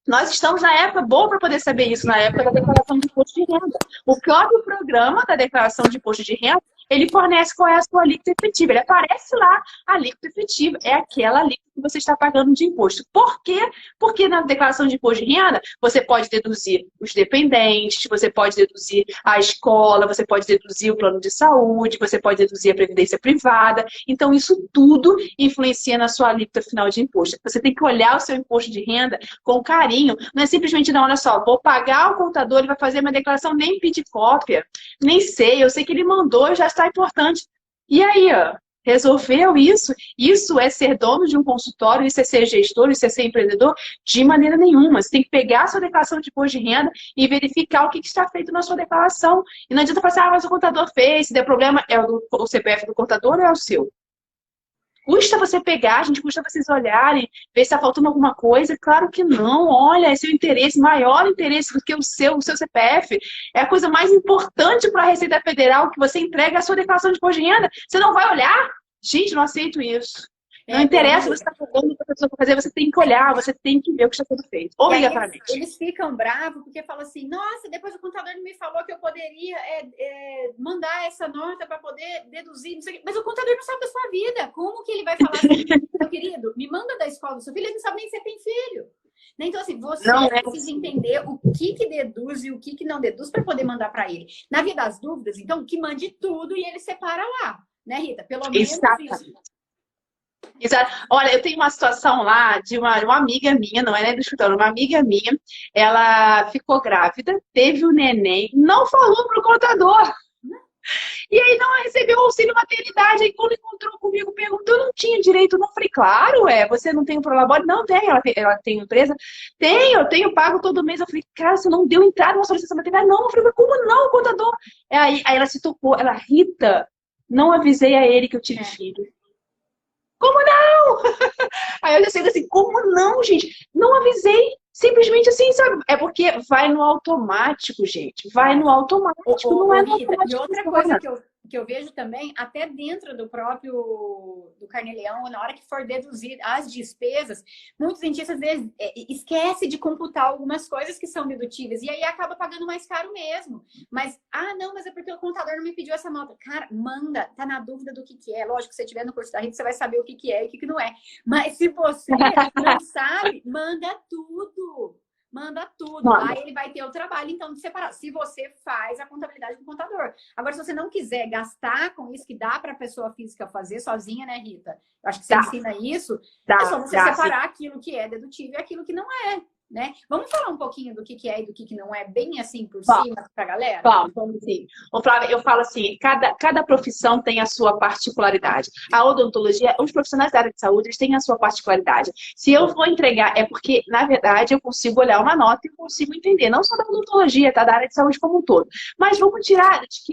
nós estamos na época boa para poder saber isso, na época da declaração de imposto de renda. O próprio programa da declaração de imposto de renda, ele fornece qual é a sua alíquota efetiva. Ele aparece lá, a alíquota efetiva. É aquela alíquota que você está pagando de imposto. Por quê? Porque na declaração de imposto de renda, você pode deduzir os dependentes, você pode deduzir a escola, você pode deduzir o plano de saúde, você pode deduzir a previdência privada. Então, isso tudo influencia na sua alíquota final de imposto. Você tem que olhar o seu imposto de renda com carinho. Não é simplesmente, não, olha só, vou pagar o contador, ele vai fazer minha declaração, nem pedir cópia. Nem sei, eu sei que ele mandou, já está importante. E aí, ó, resolveu isso? Isso é ser dono de um consultório, isso é ser gestor, isso é ser empreendedor? De maneira nenhuma. Você tem que pegar a sua declaração de imposto de renda e verificar o que está feito na sua declaração. E não adianta falar assim, mas o contador fez, se der problema, é o CPF do contador ou é o seu? Custa você pegar, gente, custa vocês olharem, ver se está faltando alguma coisa? Claro que não. Olha, é seu interesse, maior interesse do que o seu CPF. É a coisa mais importante para a Receita Federal que você entrega a sua declaração de imposto de renda. Você não vai olhar? Gente, não aceito isso. Não interessa se você está pagando outra pessoa para fazer, você tem que olhar, você tem que ver o que está sendo feito. Obrigatoriamente. Eles ficam bravos porque falam assim, nossa, depois o contador me falou que eu poderia mandar essa nota para poder deduzir, não sei o quê. Mas o contador não sabe da sua vida. Como que ele vai falar assim, meu querido, me manda da escola do seu filho, ele não sabe nem se você tem filho. Então, assim, você precisa entender o que deduz e o que não deduz para poder mandar para ele. Na via das dúvidas, então, que mande tudo e ele separa lá. Né, Rita? Pelo menos isso. Exato. Olha, eu tenho uma situação lá de uma amiga minha, não é nem do escritório, uma amiga minha, ela ficou grávida, teve o neném, não falou pro contador. E aí não recebeu auxílio maternidade. Aí quando encontrou comigo, perguntou, eu não tinha direito? Não, falei, claro, você não tem um prolabore? Não tem, ela tem empresa? Eu tenho pago todo mês. Eu falei, cara, você não deu entrada na sua licença maternidade? Não, eu falei, mas como não, contador? Aí ela se tocou, ela, Rita, não avisei a ele que eu tive filho. Como não? Aí eu já sei assim, como não, gente? Não avisei. Simplesmente assim, sabe? É porque vai no automático, gente. Vai no automático, não é no automático. E outra coisa que eu vejo também, até dentro do próprio do Carnê-Leão, na hora que for deduzir as despesas, muitos dentistas esquecem de computar algumas coisas que são dedutíveis e aí acaba pagando mais caro mesmo. Mas, não, mas é porque o contador não me pediu essa nota. Cara, manda, tá na dúvida do que é. Lógico que se você estiver no curso da Rita, você vai saber o que é e o que não é. Mas se você não sabe, manda tudo. Manda tudo. Manda. Lá ele vai ter o trabalho, então, de separar. Se você faz a contabilidade do contador. Agora, se você não quiser gastar com isso que dá para a pessoa física fazer sozinha, né, Rita? Eu acho que você ensina isso. É só você separar aquilo que é dedutível e aquilo que não é. Né? Vamos falar um pouquinho do que é e do que não é, bem assim por cima pra galera? Vamos sim. Ô, Flávia, eu falo assim, cada profissão tem a sua particularidade. A odontologia, os profissionais da área de saúde, eles têm a sua particularidade. Se eu vou entregar, é porque, na verdade, eu consigo olhar uma nota e consigo entender, não só da odontologia, tá? Da área de saúde como um todo. Mas vamos tirar de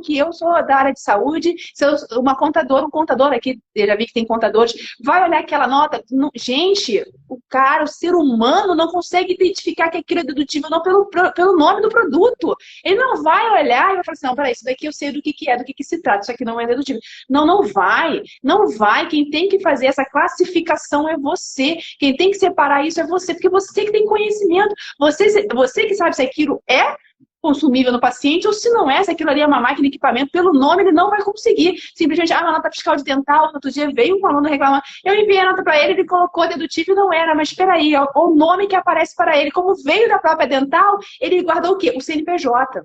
que eu sou da área de saúde, se eu uma contadora, um contador aqui, eu já vi que tem contadores, vai olhar aquela nota, gente, o ser humano não consegue identificar que aquilo é dedutível não pelo nome do produto. Ele não vai olhar e vai falar assim, não, peraí, isso daqui eu sei do que é, do que se trata, isso aqui não é dedutível. Não, não vai. Não vai. Quem tem que fazer essa classificação é você. Quem tem que separar isso é você, porque você que tem conhecimento. Você que sabe se aquilo é consumível no paciente, ou se não é, se aquilo ali é uma máquina, equipamento, pelo nome ele não vai conseguir. Simplesmente, uma nota fiscal de dental, outro dia veio um aluno reclamando, eu enviei a nota para ele colocou dedutível e não era, mas espera aí, o nome que aparece para ele, como veio da própria dental, ele guardou o quê? O CNPJ.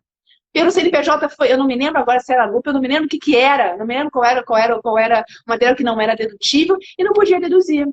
Pelo CNPJ foi, eu não me lembro agora se era lupa, eu não me lembro o que era, não me lembro qual era uma dela que não era dedutível e não podia deduzir.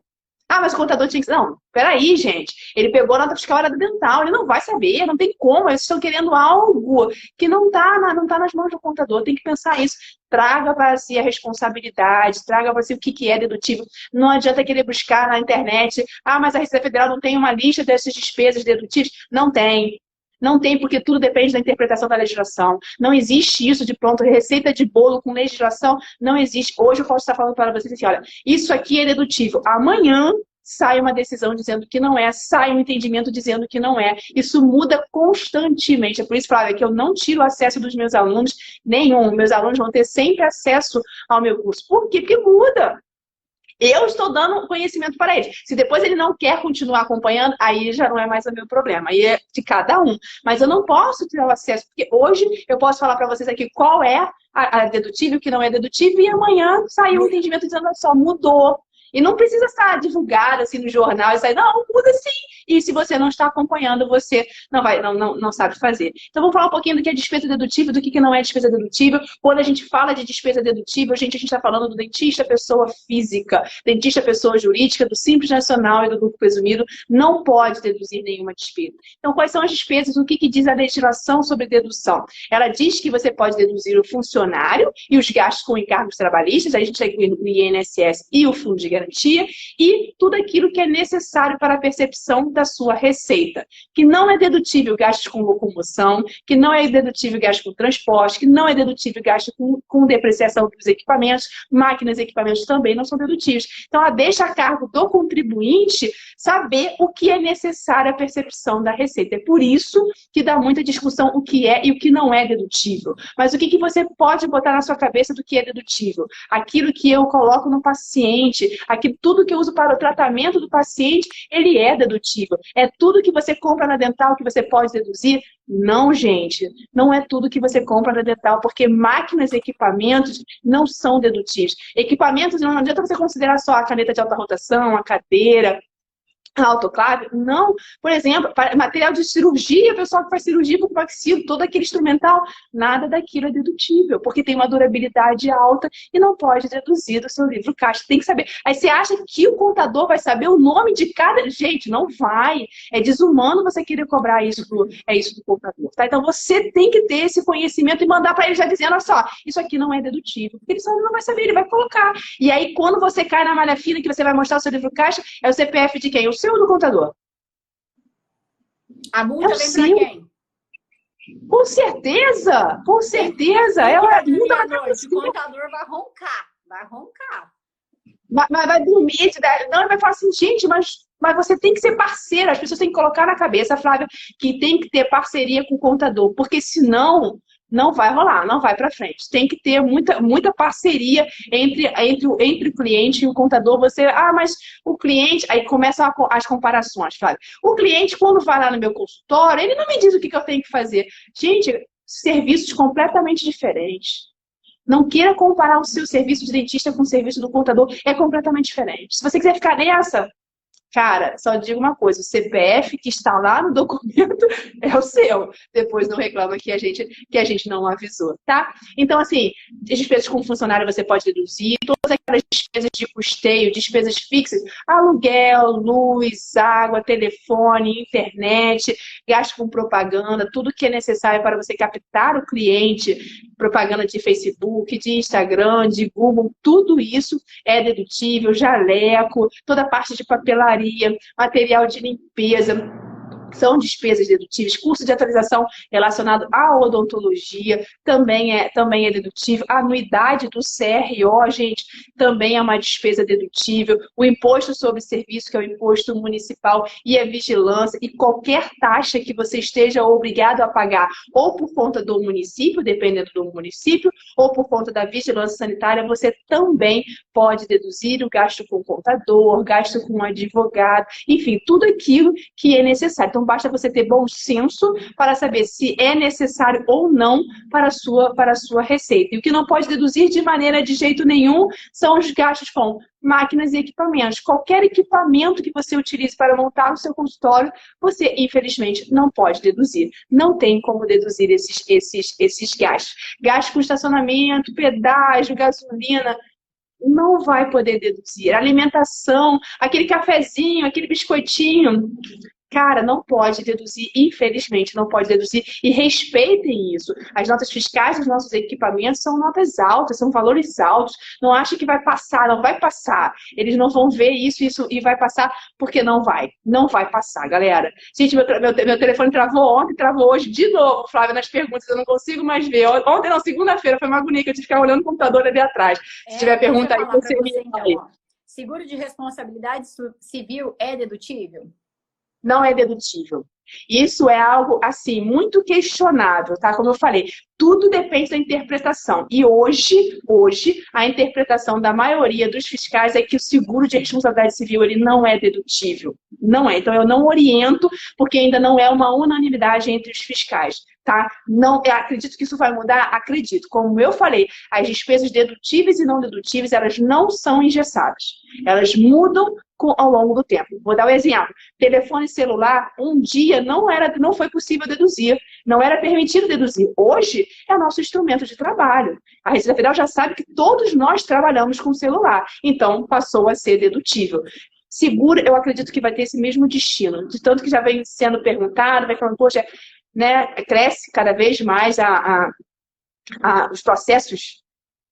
Mas o contador tinha que... Não, peraí, gente. Ele pegou a nota fiscal, era do dental. Ele não vai saber, não tem como. Eles estão querendo algo que não tá nas mãos do contador. Tem que pensar isso. Traga para si a responsabilidade, traga para si o que é dedutível. Não adianta querer buscar na internet. Mas a Receita Federal não tem uma lista dessas despesas dedutíveis. Não tem. Não tem, porque tudo depende da interpretação da legislação. Não existe isso de pronto, receita de bolo com legislação, não existe. Hoje eu posso estar falando para vocês assim, olha, isso aqui é dedutível. Amanhã sai uma decisão dizendo que não é, sai um entendimento dizendo que não é. Isso muda constantemente. É por isso, Flávia, que eu não tiro o acesso dos meus alunos, nenhum. Meus alunos vão ter sempre acesso ao meu curso. Por quê? Porque muda. Eu estou dando conhecimento para ele. Se depois ele não quer continuar acompanhando, aí já não é mais o meu problema. Aí é de cada um. Mas eu não posso tirar o acesso, porque hoje eu posso falar para vocês aqui qual é a dedutível, o que não é dedutível, e amanhã saiu um entendimento dizendo, olha só, mudou. E não precisa estar divulgado assim no jornal e sair, não, muda sim. E se você não está acompanhando, você não sabe fazer. Então vamos falar um pouquinho do que é despesa dedutível, do que não é despesa dedutível. Quando a gente fala de despesa dedutível, a gente está falando do dentista pessoa física, dentista pessoa jurídica, do Simples Nacional e do lucro presumido, não pode deduzir nenhuma despesa. Então quais são as despesas? O que diz a legislação sobre dedução? Ela diz que você pode deduzir o funcionário e os gastos com encargos trabalhistas, a gente inclui o INSS e o fundo de garantia, e tudo aquilo que é necessário para a percepção da sua receita, que não é dedutível gastos com locomoção, que não é dedutível gasto com transporte, que não é dedutível gasto com depreciação dos equipamentos, máquinas e equipamentos também não são dedutíveis. Então, ela deixa a cargo do contribuinte saber o que é necessário à percepção da receita. É por isso que dá muita discussão o que é e o que não é dedutível. Mas o que você pode botar na sua cabeça do que é dedutível? Aquilo que eu coloco no paciente, tudo que eu uso para o tratamento do paciente, ele é dedutível. É tudo que você compra na dental que você pode deduzir? Não, gente. Não é tudo que você compra na dental, porque máquinas e equipamentos não são dedutíveis. Equipamentos, não adianta você considerar só a caneta de alta rotação, a cadeira, a autoclave, não. Por exemplo, material de cirurgia, o pessoal que faz cirurgia com coaxilo, todo aquele instrumental, nada daquilo é dedutível, porque tem uma durabilidade alta e não pode deduzir do seu livro caixa. Tem que saber. Aí você acha que o contador vai saber o nome de cada... Gente, não vai. É desumano você querer cobrar isso do contador, tá? Então você tem que ter esse conhecimento e mandar para ele já dizendo, olha só, isso aqui não é dedutível, porque ele só não vai saber, ele vai colocar. E aí, quando você cai na malha fina que você vai mostrar o seu livro caixa, é o CPF de quem? O seu ou do contador? A multa vem para quem? Com certeza, com certeza. A multa vai pra você. O contador vai roncar. Vai dormir, não, ele vai falar assim, gente, mas você tem que ser parceira. As pessoas têm que colocar na cabeça, Flávia, que tem que ter parceria com o contador, porque senão não vai rolar, não vai para frente. Tem que ter muita parceria entre o cliente e o contador. Mas o cliente... Aí começam as comparações, Flávia. O cliente, quando vai lá no meu consultório, ele não me diz o que eu tenho que fazer. Gente, serviços completamente diferentes. Não queira comparar o seu serviço de dentista com o serviço do contador, é completamente diferente. Se você quiser ficar nessa, cara, só digo uma coisa, o CPF que está lá no documento é o seu. Depois não reclama que a gente não avisou, tá? Então, assim, despesas com funcionário você pode deduzir, todas aquelas despesas de custeio, despesas fixas, aluguel, luz, água, telefone, internet, gasto com propaganda, tudo que é necessário para você captar o cliente, propaganda de Facebook, de Instagram, de Google, tudo isso é dedutível, jaleco, toda a parte de papelaria, material de limpeza, são despesas dedutíveis, curso de atualização relacionado à odontologia também é dedutível, a anuidade do CRO, gente, também é uma despesa dedutível, o imposto sobre serviço, que é o imposto municipal, e a vigilância, e qualquer taxa que você esteja obrigado a pagar, ou por conta do município, dependendo do município, ou por conta da vigilância sanitária, você também pode deduzir o gasto com contador, gasto com advogado, enfim, tudo aquilo que é necessário. Então, basta você ter bom senso para saber se é necessário ou não para a sua receita. E o que não pode deduzir de jeito nenhum são os gastos com máquinas e equipamentos. Qualquer equipamento que você utilize para montar o seu consultório, você, infelizmente, não pode deduzir. Não tem como deduzir esses gastos. Gastos com estacionamento, pedágio, gasolina, não vai poder deduzir. Alimentação, aquele cafezinho, aquele biscoitinho, cara, não pode deduzir, infelizmente, não pode deduzir. E respeitem isso. As notas fiscais dos nossos equipamentos são notas altas, são valores altos. Não acha que vai passar, não vai passar. Eles não vão ver isso e vai passar, porque não vai. Não vai passar, galera. Gente, meu telefone travou ontem, travou hoje de novo, Flávia, nas perguntas. Eu não consigo mais ver. Ontem, não, segunda-feira, foi uma agonia que eu tive que ficar olhando o computador ali atrás. Se tiver pergunta aí, você me então, ó, seguro de responsabilidade civil é dedutível? Não é dedutível. Isso é algo, assim, muito questionável, tá? Como eu falei, tudo depende da interpretação. E hoje, a interpretação da maioria dos fiscais é que o seguro de responsabilidade civil, ele não é dedutível. Não é. Então, eu não oriento, porque ainda não é uma unanimidade entre os fiscais, tá? Não, eu acredito que isso vai mudar? Acredito. Como eu falei, as despesas dedutíveis e não dedutíveis, elas não são engessadas. Elas mudam ao longo do tempo. Vou dar um exemplo. Telefone celular, um dia não foi possível deduzir. Não era permitido deduzir. Hoje é nosso instrumento de trabalho. A Receita Federal já sabe que todos nós trabalhamos com celular. Então, passou a ser dedutível. Seguro, eu acredito que vai ter esse mesmo destino. De tanto que já vem sendo perguntado, vai falando, poxa, né, cresce cada vez mais os processos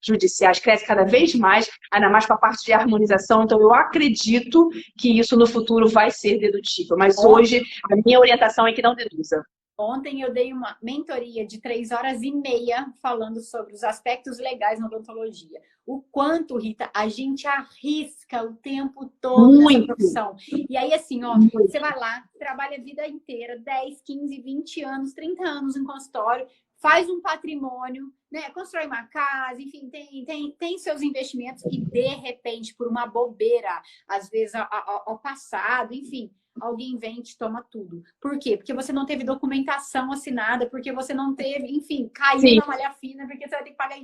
judiciais, cresce cada vez mais, ainda mais com a parte de harmonização. Então, eu acredito que isso no futuro vai ser dedutível. Mas hoje, a minha orientação é que não deduza. Ontem eu dei uma mentoria de 3h30 falando sobre os aspectos legais na odontologia. O quanto, Rita, a gente arrisca o tempo todo nessa profissão. E aí, assim, ó, você vai lá, trabalha a vida inteira, 10, 15, 20 anos, 30 anos em consultório, faz um patrimônio, né? Constrói uma casa, enfim, tem seus investimentos e, de repente, por uma bobeira, às vezes ao passado, enfim, alguém vem e te toma tudo. Por quê? Porque você não teve documentação assinada, porque você não teve, enfim, caiu Sim. na malha fina, porque você vai ter que pagar,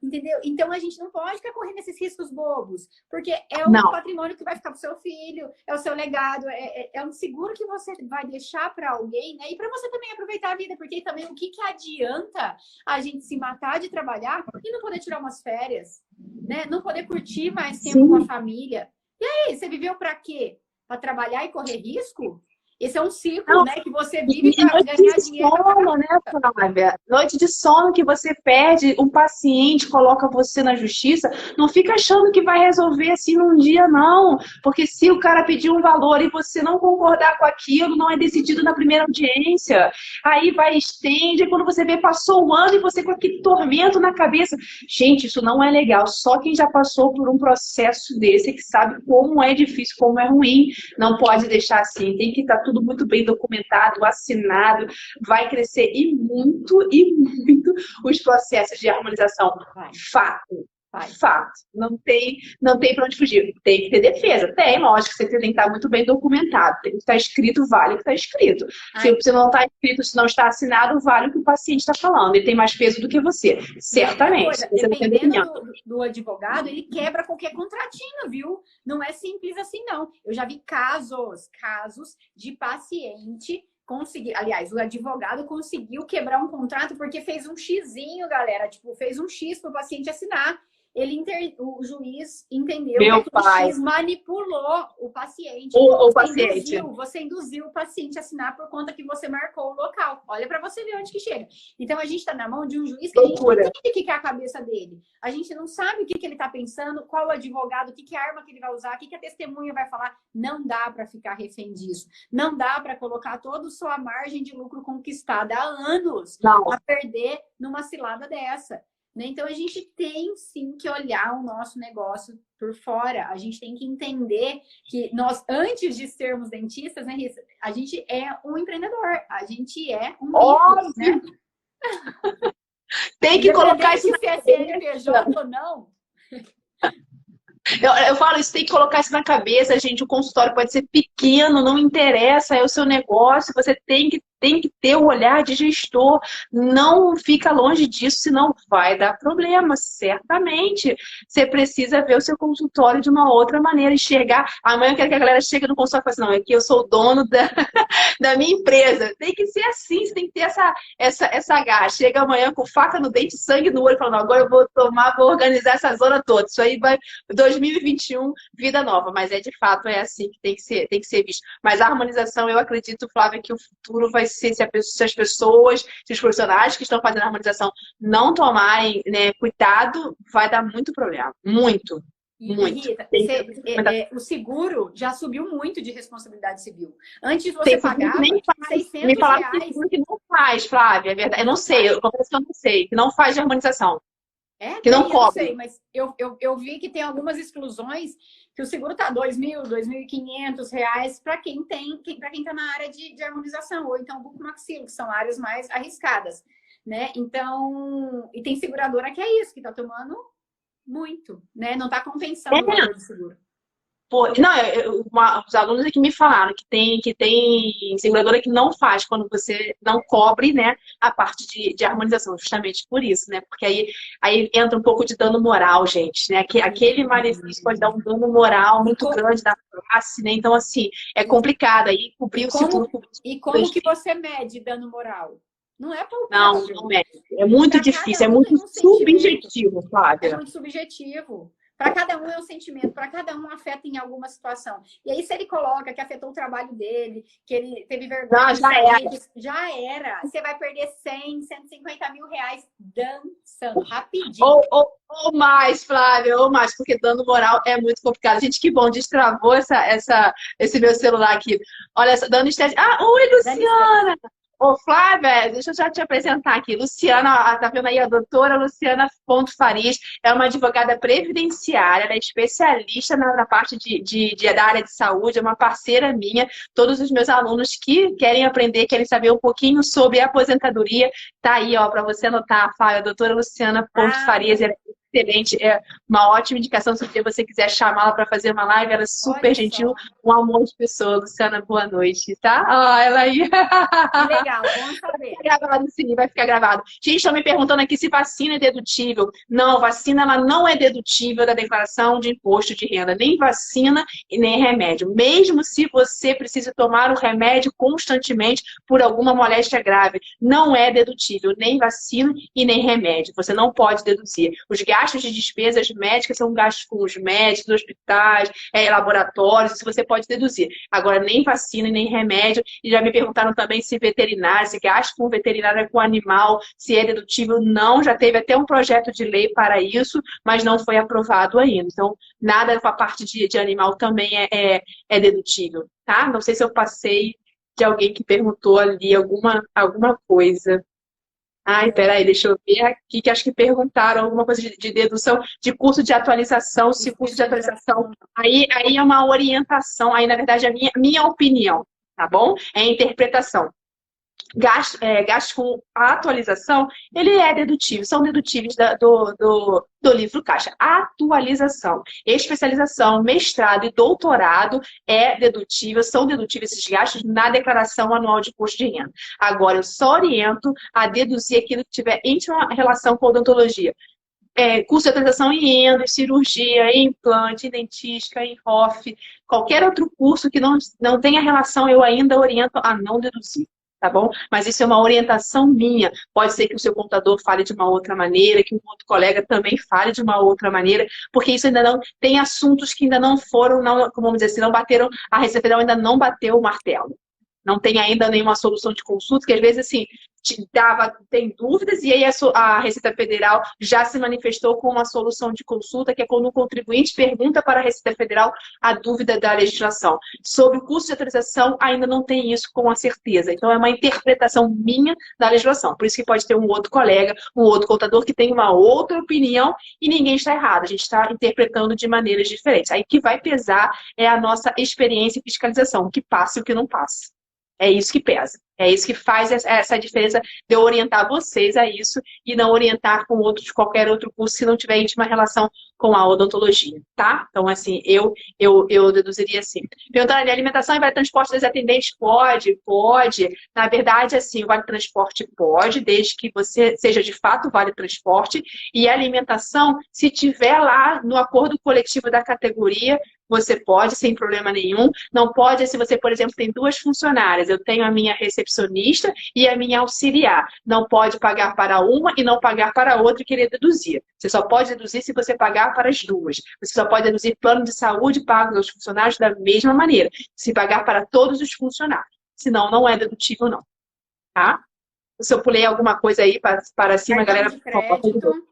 entendeu? Então, a gente não pode ficar correndo esses riscos bobos, porque é um patrimônio que vai ficar pro seu filho, é o seu legado, é um seguro que você vai deixar para alguém, né? E para você também aproveitar a vida, porque também o que adianta a gente se matar de trabalhar e não poder tirar umas férias, né? Não poder curtir mais tempo com a família. E aí, você viveu para quê? Para trabalhar e correr risco? Esse é um ciclo, né, que você vive para ganhar dinheiro. Sono, né, Flávia? Noite de sono que você perde, o paciente coloca você na justiça, não fica achando que vai resolver assim num dia, não. Porque se o cara pedir um valor e você não concordar com aquilo, não é decidido na primeira audiência. Aí vai, estende, quando você vê, passou um ano e você com aquele tormento na cabeça. Gente, isso não é legal. Só quem já passou por um processo desse que sabe como é difícil, como é ruim. Não pode deixar assim. Tem que estar tudo tudo muito bem documentado, assinado, vai crescer e muito os processos de harmonização. Fato. Fato. Não tem para onde fugir. Tem que ter defesa. Tem, lógico, você tem que estar muito bem documentado. Tem que estar escrito, vale o que está escrito. Se não está escrito, se não está assinado, vale o que o paciente está falando. Ele tem mais peso do que você. Certamente. Dependendo do advogado, ele quebra qualquer contratinho, viu? Não é simples assim, não. Eu já vi casos de paciente conseguir. Aliás, o advogado conseguiu quebrar um contrato porque fez um xizinho, galera. Tipo, fez um X para o paciente assinar. O juiz entendeu que o X manipulou o paciente. Você induziu o paciente a assinar por conta que você marcou o local. Olha para você ver onde que chega. Então, a gente está na mão de um juiz que a gente não entende o que é a cabeça dele. A gente não sabe o que ele está pensando, qual o advogado, o que é a arma que ele vai usar, o que a testemunha vai falar. Não dá para ficar refém disso. Não dá para colocar toda a sua margem de lucro conquistada há anos a perder numa cilada dessa. Então, a gente tem, sim, que olhar o nosso negócio por fora. A gente tem que entender que nós, antes de sermos dentistas, né, Rissa, a gente é um empreendedor. A gente é um business, né? Tem que colocar isso na cabeça. Se é CNPJ ou não. Eu falo isso, tem que colocar isso na cabeça, gente. O consultório pode ser pequeno, não interessa, é o seu negócio. Você tem que ter o olhar de gestor. Não fica longe disso, senão vai dar problema, certamente. Você precisa ver o seu consultório de uma outra maneira, enxergar. Amanhã eu quero que a galera chegue no consultório e fale assim, não, aqui eu sou o dono da minha empresa. Tem que ser assim, você tem que ter essa garra. Chega amanhã com faca no dente, sangue no olho, falando, agora eu vou organizar essa zona toda. Isso aí vai 2021, vida nova. Mas de fato, é assim que tem que ser visto. Mas a harmonização, eu acredito, Flávia, que o futuro vai ser, se as pessoas, se os profissionais que estão fazendo a harmonização não tomarem, né, cuidado, vai dar muito problema. Muito. Rita, o seguro já subiu muito de responsabilidade civil. Antes você pagava R$600. Me falaram que não faz, Flávia, é verdade. Eu não sei, eu confesso que eu não sei, que não faz de harmonização. Que não cobre. Eu sei, mas eu vi que tem algumas exclusões que o seguro tá R$2.000, R$2.500 para quem tá na área de harmonização, ou então bucomaxilo, que são áreas mais arriscadas, né? Então, e tem seguradora que é isso, que tá tomando muito, né? Não tá compensando o valor do seguro. Os alunos aqui me falaram que tem seguradora que não faz quando você não cobre, né, a parte de harmonização, justamente por isso, né? Porque aí entra um pouco de dano moral, gente, né? Aquele malefício pode dar um dano moral muito grande na face, né? Então, assim, é complicado aí cobrir o seguro. E como que você mede dano moral? Não é palpável. Não mede. É muito difícil, é muito subjetivo, Flávia. É muito subjetivo. Para cada um é um sentimento, para cada um afeta em alguma situação. E aí, se ele coloca que afetou o trabalho dele, que ele teve vergonha, já era. Você vai perder 100, 150 mil reais dançando, rapidinho. Ou mais, Flávia, ou mais, porque dano moral é muito complicado. Gente, que bom, destravou esse meu celular aqui. Olha, dando estética. Oi, Luciana! Ô, Flávia, deixa eu já te apresentar aqui. Luciana, tá vendo aí a doutora Luciana Ponto Farias, é uma advogada previdenciária, ela é especialista na parte da área de saúde, é uma parceira minha. Todos os meus alunos que querem aprender, querem saber um pouquinho sobre a aposentadoria, tá aí, ó, para você anotar, Flávia, a doutora Luciana Ponto Farias, ela é excelente, é uma ótima indicação se você quiser chamá-la para fazer uma live, ela é super gentil, um amor de pessoa. Luciana, boa noite, tá? Ela aí. Que legal, bom saber. Vai ficar gravado, sim, vai ficar gravado. Gente, estão me perguntando aqui se vacina é dedutível. Não, vacina ela não é dedutível da declaração de imposto de renda, nem vacina e nem remédio. Mesmo se você precisa tomar o remédio constantemente por alguma moléstia grave, não é dedutível, nem vacina e nem remédio. Você não pode deduzir. Os gastos de despesas médicas são gastos com os médicos, hospitais, laboratórios, isso você pode deduzir. Agora, nem vacina e nem remédio. E já me perguntaram também se veterinário, se gasto com veterinário é com animal, se é dedutível. Não, já teve até um projeto de lei para isso, mas não foi aprovado ainda. Então, nada com a parte de animal também é dedutível, tá? Não sei se eu passei de alguém que perguntou ali alguma coisa. Ai, peraí, deixa eu ver aqui, que acho que perguntaram alguma coisa de dedução, de curso de atualização, se curso de atualização, aí é uma orientação, aí na verdade é a minha opinião, tá bom? É interpretação. Gasto com a atualização, ele é dedutível, são dedutíveis do livro caixa. Atualização, especialização, mestrado e doutorado é dedutível, são dedutíveis esses gastos na declaração anual de imposto de renda. Agora, eu só oriento a deduzir aquilo que tiver íntima relação com odontologia. Curso de atualização em endo, em cirurgia, em implante, em dentística, em ROF, qualquer outro curso que não tenha relação, eu ainda oriento a não deduzir. Tá bom? Mas isso é uma orientação minha. Pode ser que o seu contador fale de uma outra maneira, que um outro colega também fale de uma outra maneira, porque isso ainda não tem assuntos que ainda não foram, como vamos dizer assim, não bateram, a Receita Federal ainda não bateu o martelo. Não tem ainda nenhuma solução de consulta, que às vezes, assim, tem dúvidas, e aí a Receita Federal já se manifestou com uma solução de consulta, que é quando o contribuinte pergunta para a Receita Federal a dúvida da legislação. Sobre o custo de atualização, ainda não tem isso com a certeza. Então, é uma interpretação minha da legislação. Por isso que pode ter um outro colega, um outro contador que tem uma outra opinião e ninguém está errado. A gente está interpretando de maneiras diferentes. Aí o que vai pesar é a nossa experiência e fiscalização, o que passa e o que não passa. É isso que pesa. É isso que faz essa diferença de eu orientar vocês a isso e não orientar com qualquer outro curso se não tiver íntima relação com a odontologia, tá? Então, assim, eu deduziria assim. Perguntando, a alimentação e vale transporte dos atendentes? Pode. Na verdade, assim, o vale transporte pode, desde que você seja de fato vale transporte. E a alimentação, se tiver lá no acordo coletivo da categoria, você pode, sem problema nenhum. Não pode se você, por exemplo, tem 2 funcionárias. Eu tenho a minha recepcionista e a minha auxiliar. Não pode pagar para uma e não pagar para a outra e querer deduzir. Você só pode deduzir se você pagar para as 2. Você só pode deduzir plano de saúde pago aos funcionários da mesma maneira. Se pagar para todos os funcionários. Senão, não é dedutível, não. Tá? Se eu pulei alguma coisa aí para cima, Cartão galera... de crédito.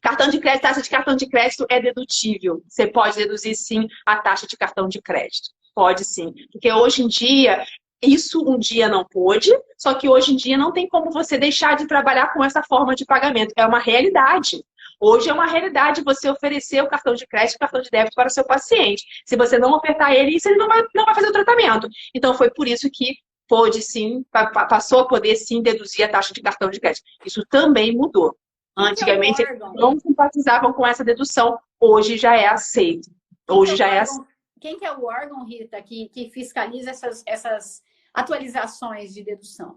Cartão de crédito, taxa de cartão de crédito é dedutível. Você pode deduzir, sim, a taxa de cartão de crédito. Pode, sim. Porque hoje em dia, isso um dia não pôde, só que hoje em dia não tem como você deixar de trabalhar com essa forma de pagamento. É uma realidade. Hoje é uma realidade você oferecer o cartão de crédito e o cartão de débito para o seu paciente. Se você não ofertar ele, isso ele não vai fazer o tratamento. Então, foi por isso que pôde, sim, passou a poder, sim, deduzir a taxa de cartão de crédito. Isso também mudou. Antigamente, eles não simpatizavam com essa dedução. Hoje já é aceito. Hoje já é aceito. Quem que é o órgão, Rita, que fiscaliza essas atualizações de dedução?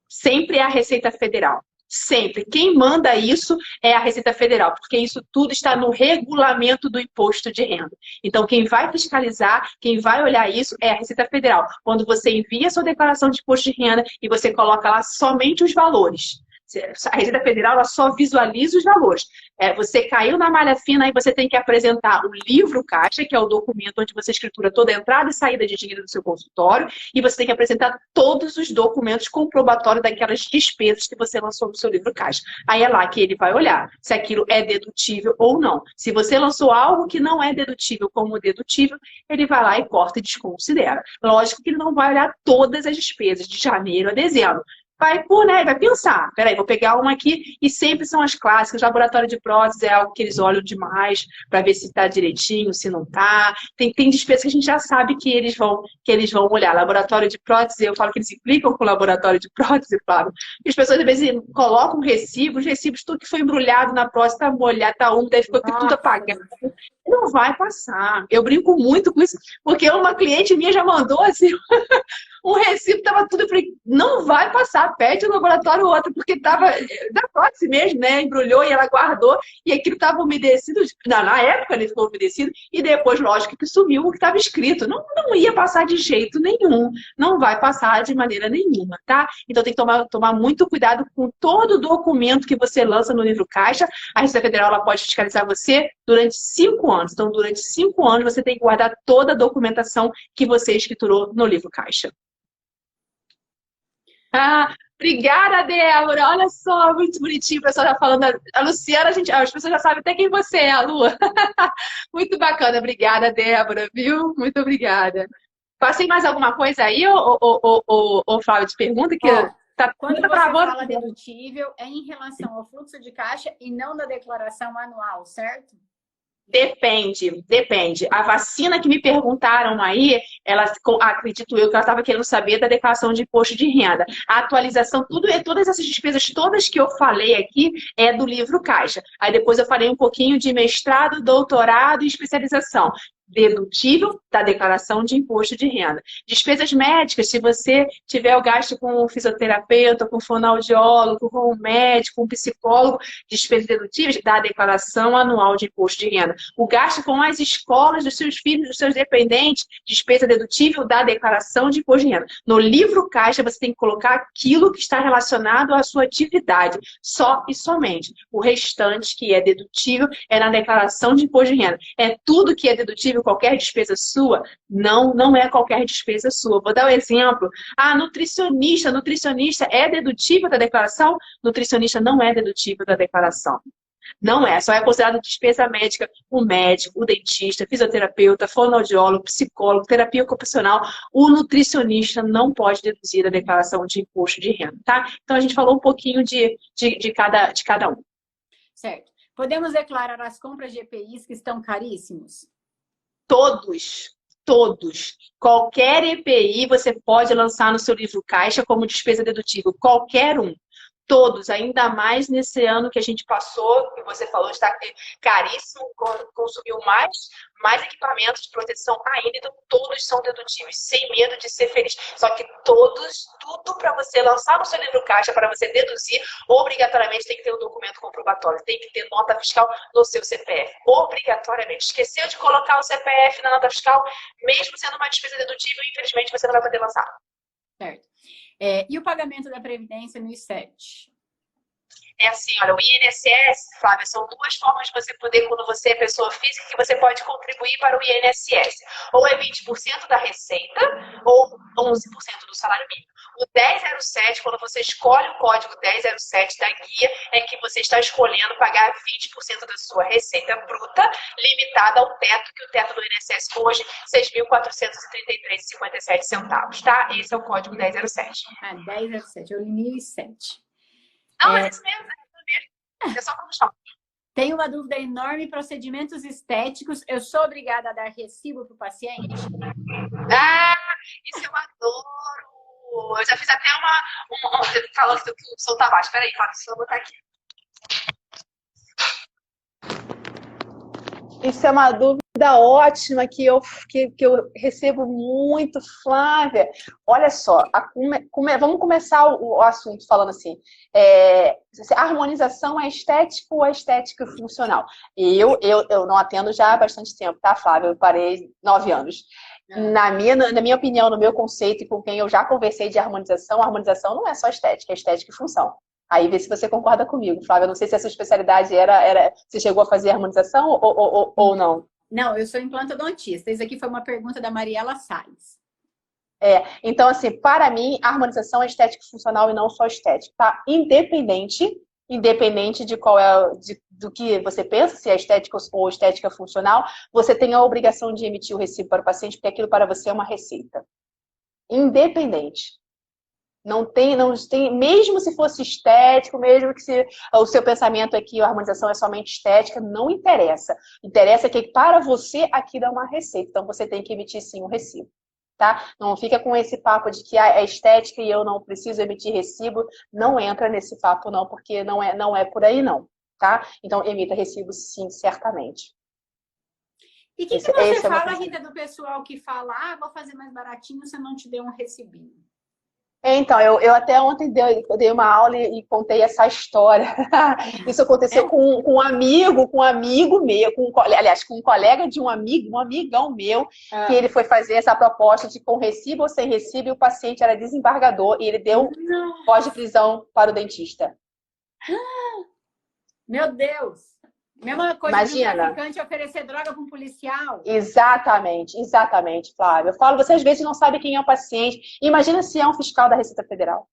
Sempre é a Receita Federal. Sempre. Quem manda isso é a Receita Federal, porque isso tudo está no regulamento do imposto de renda. Então, quem vai fiscalizar, quem vai olhar isso é a Receita Federal. Quando você envia a sua declaração de imposto de renda e você coloca lá somente os valores. A Receita Federal ela só visualiza os valores. Você caiu na malha fina, aí você tem que apresentar o livro caixa, que é o documento onde você escritura toda a entrada e saída de dinheiro do seu consultório, e você tem que apresentar todos os documentos comprobatórios daquelas despesas que você lançou no seu livro caixa. Aí é lá que ele vai olhar se aquilo é dedutível ou não. Se você lançou algo que não é dedutível como dedutível, ele vai lá e corta e desconsidera. Lógico que ele não vai olhar todas as despesas de janeiro a dezembro. Vai pensar, peraí, vou pegar uma aqui, e sempre são as clássicas. Laboratório de prótese é algo que eles olham demais para ver se está direitinho, se não está. Tem despesas que a gente já sabe que eles vão olhar. Laboratório de prótese, eu falo que eles implicam com o laboratório de prótese, claro. E as pessoas às vezes colocam os recibos, tudo que foi embrulhado na prótese está molhado, está úmido, aí ficou tudo apagado. Não vai passar. Eu brinco muito com isso, porque uma cliente minha já mandou assim... Um recibo, tava tudo. Eu falei, não vai passar, pede um laboratório ou outro, porque tava da prótese mesmo, né? Embrulhou e ela guardou, e aquilo tava umedecido. Na época ele ficou umedecido, e depois, lógico, que sumiu o que estava escrito. Não ia passar de jeito nenhum. Não vai passar de maneira nenhuma, tá? Então tem que tomar muito cuidado com todo documento que você lança no livro caixa. A Receita Federal ela pode fiscalizar você durante 5 anos. Então, durante 5 anos, você tem que guardar toda a documentação que você escriturou no livro caixa. Obrigada, Débora. Olha só, muito bonitinho o pessoal já falando. A Luciana, as pessoas já sabem até quem você é, a Lua. Muito bacana. Obrigada, Débora, viu? Muito obrigada. Passei mais alguma coisa aí, ou Flávia, te pergunta? Quando você fala dedutível, é em relação ao fluxo de caixa e não da declaração anual, certo? Depende. A vacina que me perguntaram aí, acredito eu que ela estava querendo saber da declaração de imposto de renda. A atualização, todas essas despesas todas que eu falei aqui é do livro Caixa. Aí depois eu falei um pouquinho de mestrado, doutorado e especialização. Dedutível da declaração de imposto de renda. Despesas médicas, se você tiver o gasto com um fisioterapeuta, com um fonoaudiólogo, com um médico, com um psicólogo, despesas dedutíveis da declaração anual de imposto de renda. O gasto com as escolas dos seus filhos, dos seus dependentes, despesa dedutível da declaração de imposto de renda. No livro Caixa, você tem que colocar aquilo que está relacionado à sua atividade, só e somente. O restante, que é dedutível, é na declaração de imposto de renda. É tudo que é dedutível, qualquer despesa sua, não é qualquer despesa sua. Vou dar um exemplo. Nutricionista é dedutível da declaração? Nutricionista não é dedutível da declaração. Não é, só é considerado despesa médica o médico, o dentista, fisioterapeuta, fonoaudiólogo, psicólogo, terapia ocupacional. O nutricionista não pode deduzir a declaração de imposto de renda, tá? Então a gente falou um pouquinho de cada um. Certo. Podemos declarar as compras de EPIs que estão caríssimos? Todos. Qualquer EPI você pode lançar no seu livro Caixa como despesa dedutível. Qualquer um. Todos, ainda mais nesse ano que a gente passou, que você falou, está caríssimo, consumiu mais equipamentos de proteção ainda, então todos são dedutíveis, sem medo de ser feliz. Só que tudo para você lançar no seu livro Caixa, para você deduzir, obrigatoriamente tem que ter um documento comprobatório, tem que ter nota fiscal no seu CPF, obrigatoriamente. Esqueceu de colocar o CPF na nota fiscal, mesmo sendo uma despesa dedutível, infelizmente você não vai poder lançar. Certo. E o pagamento da Previdência no I7? É assim, olha, o INSS, Flávia, são duas formas de você poder, quando você é pessoa física, que você pode contribuir para o INSS. Ou é 20% da receita, ou 11% do salário mínimo. O 1007, quando você escolhe o código 1007 da guia, é que você está escolhendo pagar 20% da sua receita bruta, limitada ao teto, que o teto do INSS hoje é R$ 6.433,57, tá? Esse é o código 1007. 1007, eu li 1007. Não, é isso mesmo, é só como chama. Tenho uma dúvida enorme: procedimentos estéticos, eu sou obrigada a dar recibo para o paciente? Isso eu adoro! Eu já fiz até falando que o som tá baixo. Peraí, Flávia, deixa eu botar aqui. Isso é uma dúvida ótima que eu recebo muito, Flávia. Olha só, vamos começar o assunto falando assim. A harmonização é estética ou é estética funcional? Eu não atendo já há bastante tempo, tá, Flávia? Eu parei 9 anos. Na minha opinião, no meu conceito e com quem eu já conversei de harmonização, a harmonização não é só estética, é estética e função. Aí vê se você concorda comigo, Flávia. Eu não sei se a sua especialidade era você chegou a fazer harmonização ou não. Não, eu sou implantodontista. Isso aqui foi uma pergunta da Mariela Salles. Então, assim, para mim, a harmonização é estética e funcional e não só estética, tá? Independente de qual do que você pensa, se é estética ou estética funcional, você tem a obrigação de emitir o recibo para o paciente, porque aquilo para você é uma receita. Independente. Não tem, mesmo se fosse estético, mesmo que o seu pensamento é que a harmonização é somente estética, não interessa. Interessa que para você aquilo é uma receita, então você tem que emitir sim um recibo. Tá? Não fica com esse papo de que é estética e eu não preciso emitir recibo. Não entra nesse papo não, porque não é por aí não. Tá? Então emita recibo sim, certamente. E o que você fala, Rita, do pessoal que fala, vou fazer mais baratinho se eu não te der um recibinho? Então, eu até ontem dei uma aula e contei essa história. Isso aconteceu com um amigo meu, aliás, com um colega de um amigão meu, que ele foi fazer essa proposta de com recibo ou sem recibo, e o paciente era desembargador, e ele deu voz de prisão para o dentista. Meu Deus! Mesma coisa. Imagina. De um traficante oferecer droga para um policial. Exatamente, Flávia. Eu falo, você às vezes não sabe quem é o paciente. Imagina se é um fiscal da Receita Federal.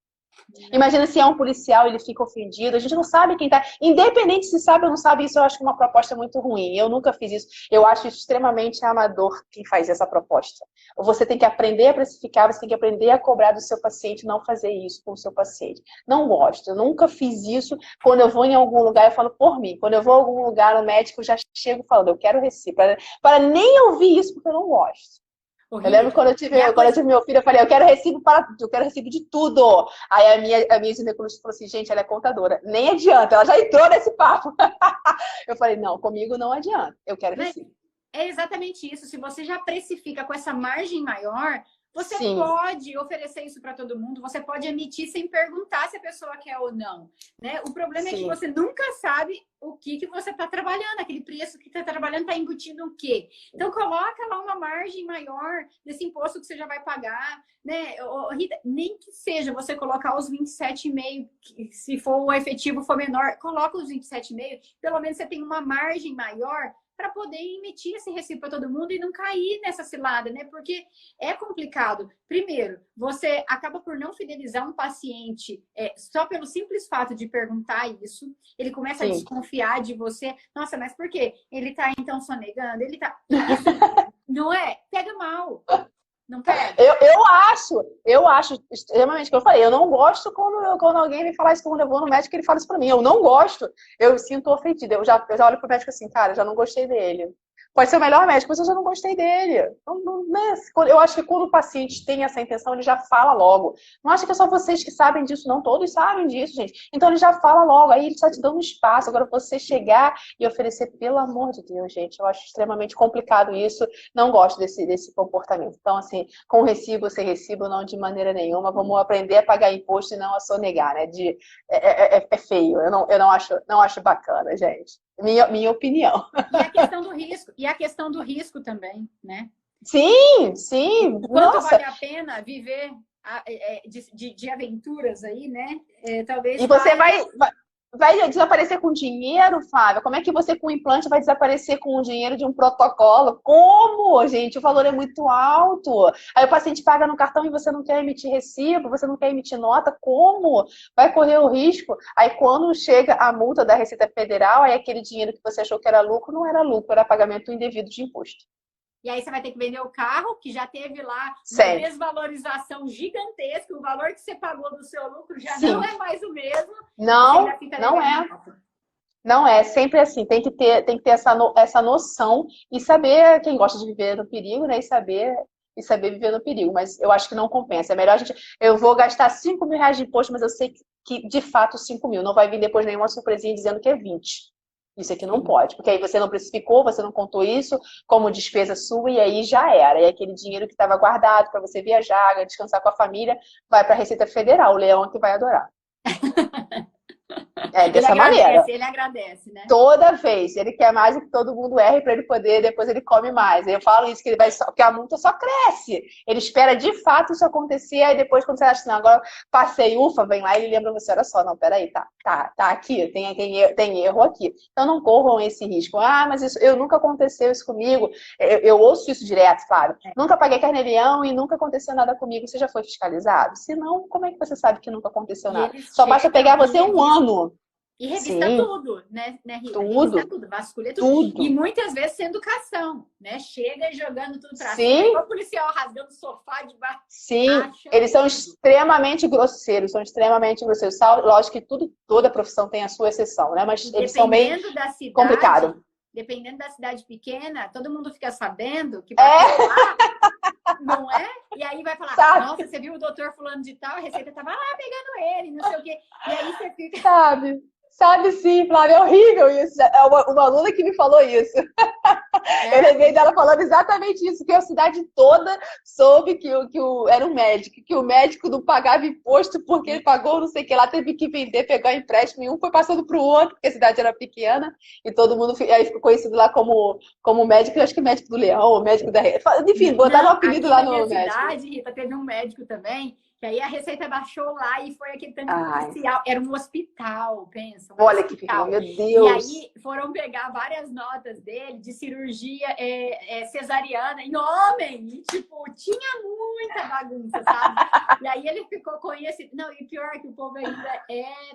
Imagina se é um policial, ele fica ofendido, a gente não sabe quem tá. Independente se sabe ou não sabe, isso eu acho uma proposta muito ruim. Eu nunca fiz isso. Eu acho extremamente amador quem faz essa proposta. Você tem que aprender a precificar, você tem que aprender a cobrar do seu paciente, não fazer isso com o seu paciente. Não gosto, eu nunca fiz isso. Quando eu vou em algum lugar, eu falo por mim. Quando eu vou a algum lugar no médico, eu já chego falando, eu quero recibo. Para nem ouvir isso, porque eu não gosto. Eu lembro quando eu tive meu filho, eu falei, eu quero recibo de tudo. Aí a minha ginecologista falou assim, gente, ela é contadora. Nem adianta, ela já entrou nesse papo. Eu falei, não, comigo não adianta, eu quero recibo. É exatamente isso. Se você já precifica com essa margem maior, você Sim. pode oferecer isso para todo mundo, você pode emitir sem perguntar se a pessoa quer ou não, né? O problema é que você nunca sabe o que você está trabalhando, aquele preço que está trabalhando está embutindo o quê? Então, coloca lá uma margem maior desse imposto que você já vai pagar, né? Rita, nem que seja você colocar os 27,5, se for o efetivo for menor, coloca os 27,5, pelo menos você tem uma margem maior para poder emitir esse recibo para todo mundo e não cair nessa cilada, né? Porque é complicado. Primeiro, você acaba por não fidelizar um paciente só pelo simples fato de perguntar isso. Ele começa a desconfiar de você. Nossa, mas por quê? Ele tá então sonegando? Ele tá... Isso, não é? Pega mal. Não pega? Eu acho extremamente que eu falei. Eu não gosto quando alguém me fala isso, quando eu vou no médico, ele fala isso pra mim. Eu não gosto. Eu sinto ofendida. Eu já olho pro médico assim, cara, já não gostei dele. Pode ser o melhor médico, mas eu já não gostei dele. Né? Eu acho que quando o paciente tem essa intenção, ele já fala logo. Não acha que é só vocês que sabem disso, não. Todos sabem disso, gente. Então ele já fala logo, aí ele está te dando um espaço. Agora você chegar e oferecer, pelo amor de Deus, gente, eu acho extremamente complicado isso. Não gosto desse comportamento. Então, assim, com recibo ou sem recibo, não de maneira nenhuma. Vamos aprender a pagar imposto e não a sonegar, né? É feio. Eu não acho bacana, gente. Minha opinião. E a questão do risco também, né? Sim. Quanto vale a pena viver de aventuras aí, né? Talvez. E você vai desaparecer com dinheiro, Flávia? Como é que você com o implante vai desaparecer com o dinheiro de um protocolo? Como, gente? O valor é muito alto. Aí o paciente paga no cartão e você não quer emitir recibo, você não quer emitir nota. Como? Vai correr o risco. Aí quando chega a multa da Receita Federal, aí aquele dinheiro que você achou que era lucro, não era lucro, era pagamento indevido de imposto. E aí você vai ter que vender o carro, que já teve lá uma desvalorização gigantesca. O valor que você pagou do seu lucro já não é mais o mesmo. Não é. Não é, sempre assim, tem que ter essa noção e saber quem gosta de viver no perigo, né? E saber viver no perigo. Mas eu acho que não compensa. É melhor eu vou gastar 5 mil reais de imposto, mas eu sei que de fato 5 mil. Não vai vir depois nenhuma surpresinha dizendo que é 20. Isso aqui não pode, porque aí você não precificou, você não contou isso como despesa sua e aí já era. E aquele dinheiro que estava guardado para você viajar, descansar com a família, vai para a Receita Federal, o leão que vai adorar. Dessa maneira. Ele agradece, né? Toda vez. Ele quer mais do que todo mundo erre para ele poder, depois ele come mais. Eu falo isso, que ele vai porque a multa só cresce. Ele espera de fato isso acontecer, aí depois, quando você acha assim, agora passei, ufa, vem lá e ele lembra você, olha só, não, peraí, tá aqui, tem erro aqui. Então não corram esse risco. Ah, mas nunca aconteceu isso comigo. Eu ouço isso direto, Flávio. Nunca paguei carnê-leão e nunca aconteceu nada comigo. Você já foi fiscalizado? Se não, como é que você sabe que nunca aconteceu nada? Só basta pegar você um ano. E revista tudo, né, Rita? Tudo. Revista tudo, vasculha tudo. E muitas vezes sem educação, né? Chega jogando tudo pra cima. Igual o policial rasgando o sofá de baixo. Sim, eles são extremamente grosseiros, Lógico que toda profissão tem a sua exceção, né? Mas eles são bem complicados. Dependendo da cidade pequena, todo mundo fica sabendo que bateu lá, não é? E aí vai falar, nossa, você viu o doutor fulano de tal, a Receita tava lá pegando ele, não sei o quê. E aí você fica... Sabe sim, Flávia, é horrível isso. É uma aluna que me falou isso. Eu lembrei dela falando exatamente isso, que a cidade toda soube que era um médico, que o médico não pagava imposto porque ele pagou não sei o que lá, teve que vender, pegar empréstimo, e um foi passando para o outro, porque a cidade era pequena, e todo mundo aí ficou conhecido lá como médico, eu acho que médico do Leão, ou médico da... Enfim, botaram um apelido lá no médico. Na minha cidade, Rita, teve um médico também, Que aí a Receita baixou lá e foi aquele tanto Ai, policial. Era um hospital, pensa, um olha que ficou, hospital. meu E Deus. aí foram pegar várias notas dele de cirurgia cesariana em homem. E, tipo, tinha muita bagunça, sabe? E aí ele ficou conhecido. Não, e pior é que o povo ainda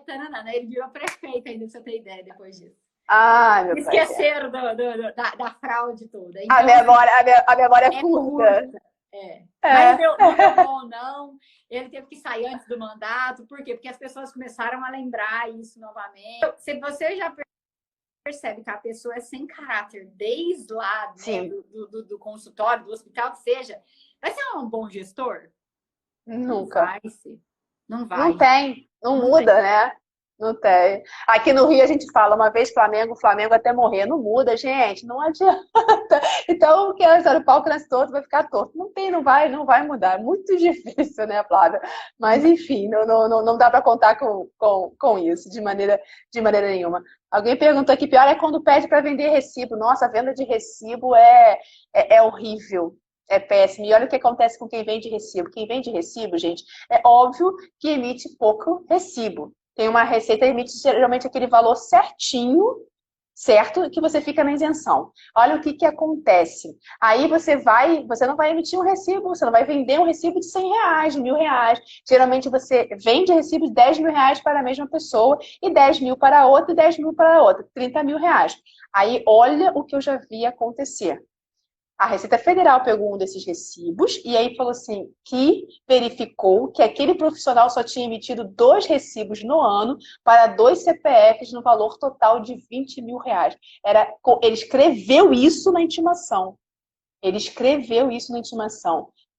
taranã, né? Ele virou prefeito ainda, pra você ter ideia, depois disso. Ai, meu pai. Esqueceram da fraude toda. A Então, memória, a memória é é curta. curta. É. Mas não deu bom, não. Ele teve que sair antes do mandato. Por quê? Porque as pessoas começaram a lembrar isso novamente. Se você já percebe que a pessoa é sem caráter desde lá, né, do consultório, do hospital, que seja, vai ser um bom gestor? Nunca. Não vai ser. Não vai. Não tem. Não muda, né? Não tem. Aqui no Rio a gente fala uma vez Flamengo, Flamengo até morrer. Não muda, gente. Não adianta. Então, o que é o pau que nasce torto vai ficar torto. Não tem, não vai mudar. É muito difícil, né, Flávia? Mas, enfim, não dá para contar com isso de maneira nenhuma. Alguém perguntou aqui, pior é quando pede para vender recibo. Nossa, a venda de recibo é horrível. É péssimo. E olha o que acontece com quem vende recibo. Quem vende recibo, gente, é óbvio que emite pouco recibo. Tem uma receita que emite geralmente aquele valor certinho, certo? Que você fica na isenção. Olha o que acontece. Aí você não vai emitir um recibo, você não vai vender um recibo de R$100, de R$1.000. Geralmente você vende recibo de R$10.000 para a mesma pessoa e 10 mil para a outra e 10 mil para a outra, R$30.000. Aí olha o que eu já vi acontecer. A Receita Federal pegou um desses recibos e aí falou assim, que verificou que aquele profissional só tinha emitido 2 recibos no ano para 2 CPFs no valor total de R$20.000. Ele escreveu isso na intimação.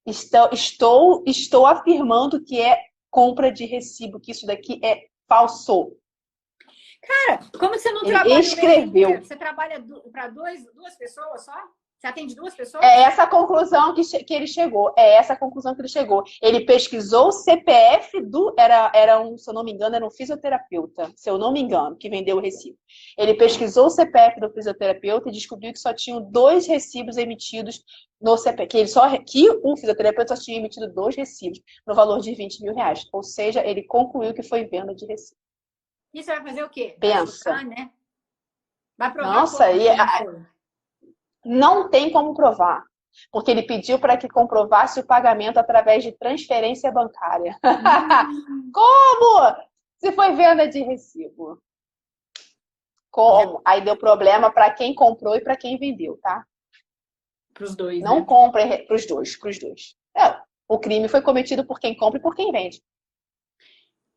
Estou afirmando que é compra de recibo, que isso daqui é falso. Cara, como você não Ele trabalha escreveu. Você trabalha para duas pessoas só? Você atende 2 pessoas? É essa a conclusão que ele chegou. É essa a conclusão que ele chegou. Ele pesquisou o CPF se eu não me engano, era um fisioterapeuta, se eu não me engano, que vendeu o recibo. Ele pesquisou o CPF do fisioterapeuta e descobriu que só tinham 2 recibos emitidos no CPF, que o fisioterapeuta só tinha emitido 2 recibos no valor de R$20.000. Ou seja, ele concluiu que foi venda de recibo. E você vai fazer o quê? Pensa. Vai chutar, né? Vai provar Nossa, como não tem como provar, porque ele pediu para que comprovasse o pagamento através de transferência bancária. Como? Se foi venda de recibo. Como? Aí deu problema para quem comprou e para quem vendeu, tá? Para os dois, Não né? compre para os dois. O crime foi cometido por quem compra e por quem vende.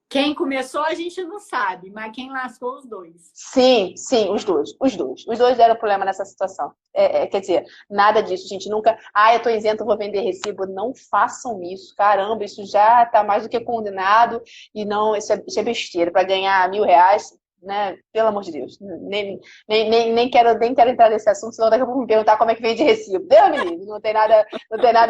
Quem começou a gente não sabe, mas quem lascou os dois. Sim, os dois. Os dois deram problema nessa situação. Quer dizer, nada disso, gente. Nunca. Eu tô isento, vou vender recibo. Não façam isso. Caramba, isso já tá mais do que condenado. E não, isso é besteira. Para ganhar R$1.000, né? Pelo amor de Deus. Nem quero entrar nesse assunto, senão daqui a pouco me perguntar como é que vende recibo. Deus me livre. Não tem nada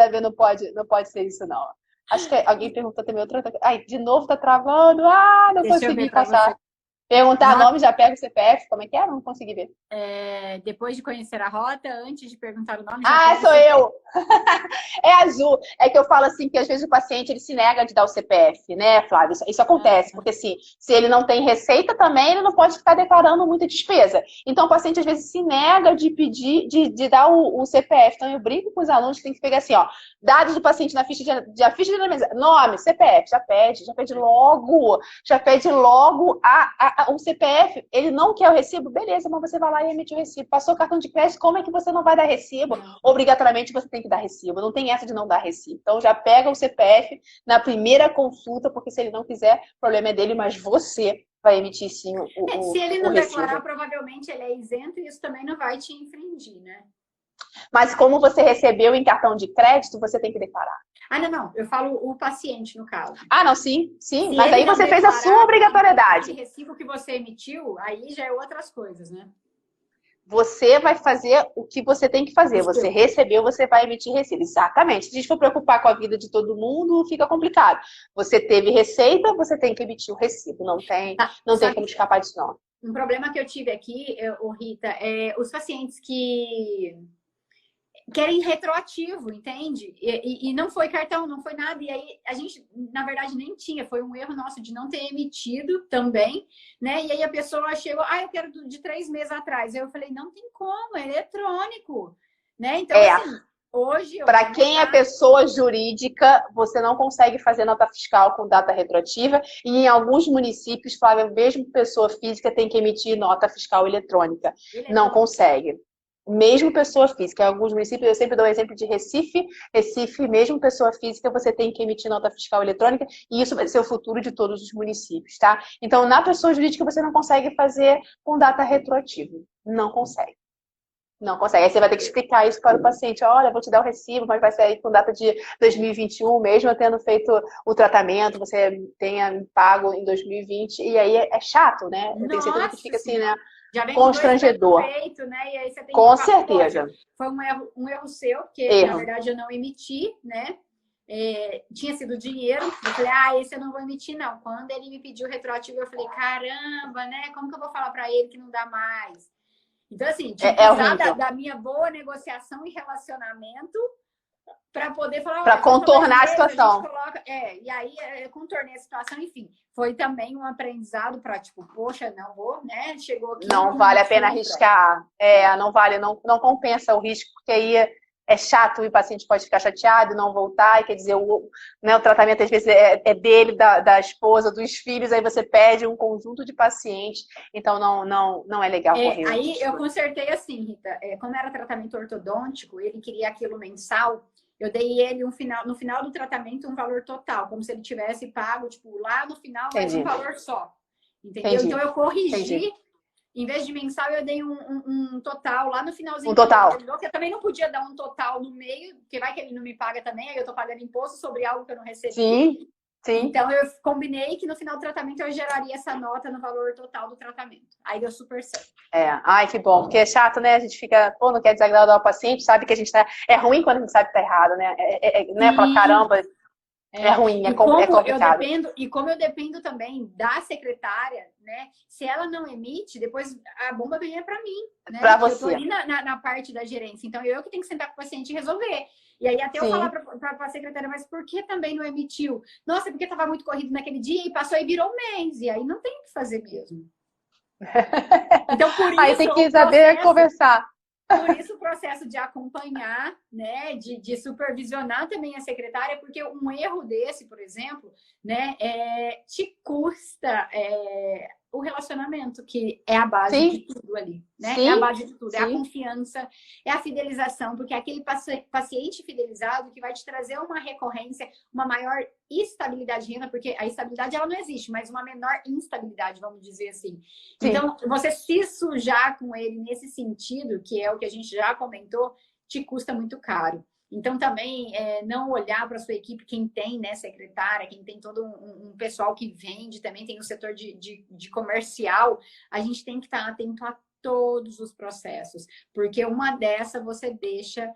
a ver, não pode ser isso, não. Acho que alguém perguntou também outra coisa. Ai, de novo tá travando. Não consegui passar. Perguntar nome, já pega o CPF. Como é que é? Não consegui ver. Depois de conhecer a rota, antes de perguntar o nome... Sou eu! É azul. É que eu falo assim, que às vezes o paciente ele se nega de dar o CPF, né, Flávia? Isso acontece, porque assim, se ele não tem receita também, ele não pode ficar declarando muita despesa. Então o paciente às vezes se nega de pedir, de dar o CPF. Então eu brinco com os alunos que tem que pegar assim, ó, dados do paciente na ficha de anamnese, nome, CPF, já pede logo um CPF. Ele não quer o recibo? Beleza, mas você vai lá e emite o recibo. Passou o cartão de crédito, como é que você não vai dar recibo? Obrigatoriamente você tem que dar recibo. Não tem essa de não dar recibo. Então já pega o CPF na primeira consulta, porque se ele não quiser, o problema é dele, mas você vai emitir sim o se ele não recibo. Declarar, provavelmente ele é isento e isso também não vai te infringir, né? Mas como você recebeu em cartão de crédito, você tem que declarar. Não. Eu falo o paciente, no caso. Não, sim. Mas aí você fez a sua obrigatoriedade. O recibo que você emitiu, aí já é outras coisas, né? Você vai fazer o que você tem que fazer. Você recebeu, você vai emitir recibo. Exatamente. Se a gente for preocupar com a vida de todo mundo, fica complicado. Você teve receita, você tem que emitir o recibo. Não tem como escapar disso, não. Um problema que eu tive aqui, Rita, é os pacientes que querem retroativo, entende? E não foi cartão, não foi nada. E aí a gente, na verdade, nem tinha. Foi um erro nosso de não ter emitido também, né? E aí a pessoa chegou, eu quero de 3 meses atrás. Eu falei, não tem como, é eletrônico, né? Então, assim, hoje... Para quem é pessoa jurídica, você não consegue fazer nota fiscal com data retroativa. E em alguns municípios, Flávia, mesmo pessoa física tem que emitir nota fiscal eletrônica. Não consegue. Mesmo pessoa física. Em alguns municípios, eu sempre dou o exemplo de Recife. Recife, mesmo pessoa física, você tem que emitir nota fiscal eletrônica e isso vai ser o futuro de todos os municípios, tá? Então, na pessoa jurídica, você não consegue fazer com data retroativa. Não consegue. Não consegue. Aí você vai ter que explicar isso para o paciente. Olha, vou te dar o recibo, mas vai sair com data de 2021, mesmo eu tendo feito o tratamento, você tenha pago em 2020. E aí é chato, né? Eu tenho certeza que fica assim, né? Já vem constrangedor. Feito, né? E aí você tem com certeza. Foi um erro seu, porque na verdade eu não emiti, né? Tinha sido dinheiro. Eu falei, esse eu não vou emitir, não. Quando ele me pediu retroativo, eu falei, caramba, né? Como que eu vou falar para ele que não dá mais? Então, assim, tinha que usar da minha boa negociação e relacionamento para poder falar... Para contornar a situação. E aí eu contornei a situação, enfim. Foi também um aprendizado para, tipo, poxa, não vou, né? Chegou aqui... Não vale a pena arriscar. Não vale, não compensa o risco, porque aí é chato e o paciente pode ficar chateado e não voltar. E quer dizer, o tratamento às vezes é dele, da esposa, dos filhos, aí você perde um conjunto de pacientes. Então não é legal correr. Aí eu consertei assim, Rita. Como era tratamento ortodôntico, ele queria aquilo mensal. Eu dei ele no final do tratamento um valor total, como se ele tivesse pago, tipo, lá no final, mas um valor só. Entendeu? Entendi. Então eu corrigi. Em vez de mensal, eu dei um total lá no finalzinho. Um total. Porque eu também não podia dar um total no meio, porque vai que ele não me paga também, aí eu tô pagando imposto sobre algo que eu não recebi. Sim. Então, eu combinei que no final do tratamento eu geraria essa nota no valor total do tratamento. Aí deu super certo. Ai, que bom. Porque é chato, né? A gente fica, não quer desagradar o paciente, sabe que a gente tá... É ruim quando a gente sabe que tá errado, né? Né? Fala, caramba... É ruim, é complicado. Como eu dependo também da secretária, né? Se ela não emite, depois a bomba vem para mim, né? Para você. Eu tô ali na parte da gerência. Então, eu que tenho que sentar com o paciente e resolver. E aí, até eu falar para a secretária, mas por que também não emitiu? Nossa, porque estava muito corrido naquele dia e passou e virou mês. E aí, não tem o que fazer mesmo. Então, por isso... Aí tem que saber conversar. Por isso o processo de acompanhar, né, de supervisionar também a secretária, porque um erro desse, por exemplo, né, te custa o relacionamento, que é a base de tudo ali, né? É a base de tudo, é a confiança, é a fidelização, porque é aquele paciente fidelizado que vai te trazer uma recorrência, uma maior estabilidade de renda, porque a estabilidade ela não existe, mas uma menor instabilidade, vamos dizer assim. Sim. Então, você se sujar com ele nesse sentido, que é o que a gente já comentou, te custa muito caro. Então, também, não olhar para a sua equipe, quem tem, né, secretária, quem tem todo um pessoal que vende, também tem o setor de comercial, a gente tem que estar atento a todos os processos, porque uma dessa você deixa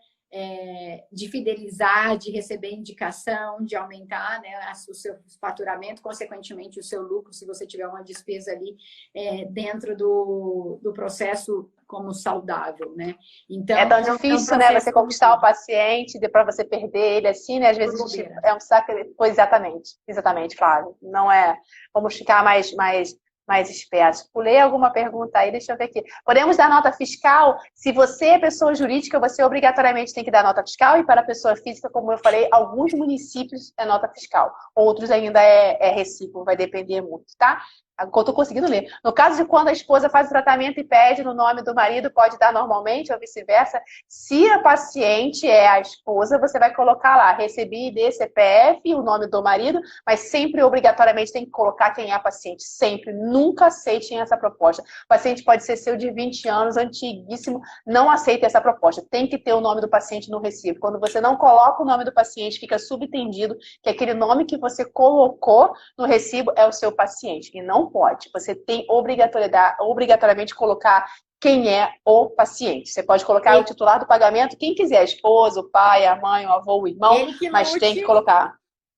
de fidelizar, de receber indicação, de aumentar, né, o seu faturamento, consequentemente o seu lucro, se você tiver uma despesa ali dentro do processo como saudável, né? Então, é tão difícil, né, você conquistar o paciente, para você perder ele assim, né? Às vezes é um saco. Exatamente, Flávio. Não é. Vamos ficar mais espertos. Pulei alguma pergunta aí, deixa eu ver aqui. Podemos dar nota fiscal? Se você é pessoa jurídica, você obrigatoriamente tem que dar nota fiscal, e para a pessoa física, como eu falei, alguns municípios é nota fiscal, outros ainda é recibo, vai depender muito, tá? Eu tô conseguindo ler. No caso de quando a esposa faz o tratamento e pede no nome do marido, pode dar normalmente ou vice-versa. Se a paciente é a esposa, você vai colocar lá, recebi ID, CPF, o nome do marido, mas sempre obrigatoriamente tem que colocar quem é a paciente. Sempre. Nunca aceitem essa proposta. O paciente pode ser seu de 20 anos, antiguíssimo, não aceite essa proposta. Tem que ter o nome do paciente no recibo. Quando você não coloca o nome do paciente, fica subentendido que aquele nome que você colocou no recibo é o seu paciente. E não pode. Você tem obrigatoriamente colocar quem é o paciente. Você pode colocar o titular do pagamento, quem quiser, a esposa, o pai, a mãe, o avô, o irmão, mas tem que colocar.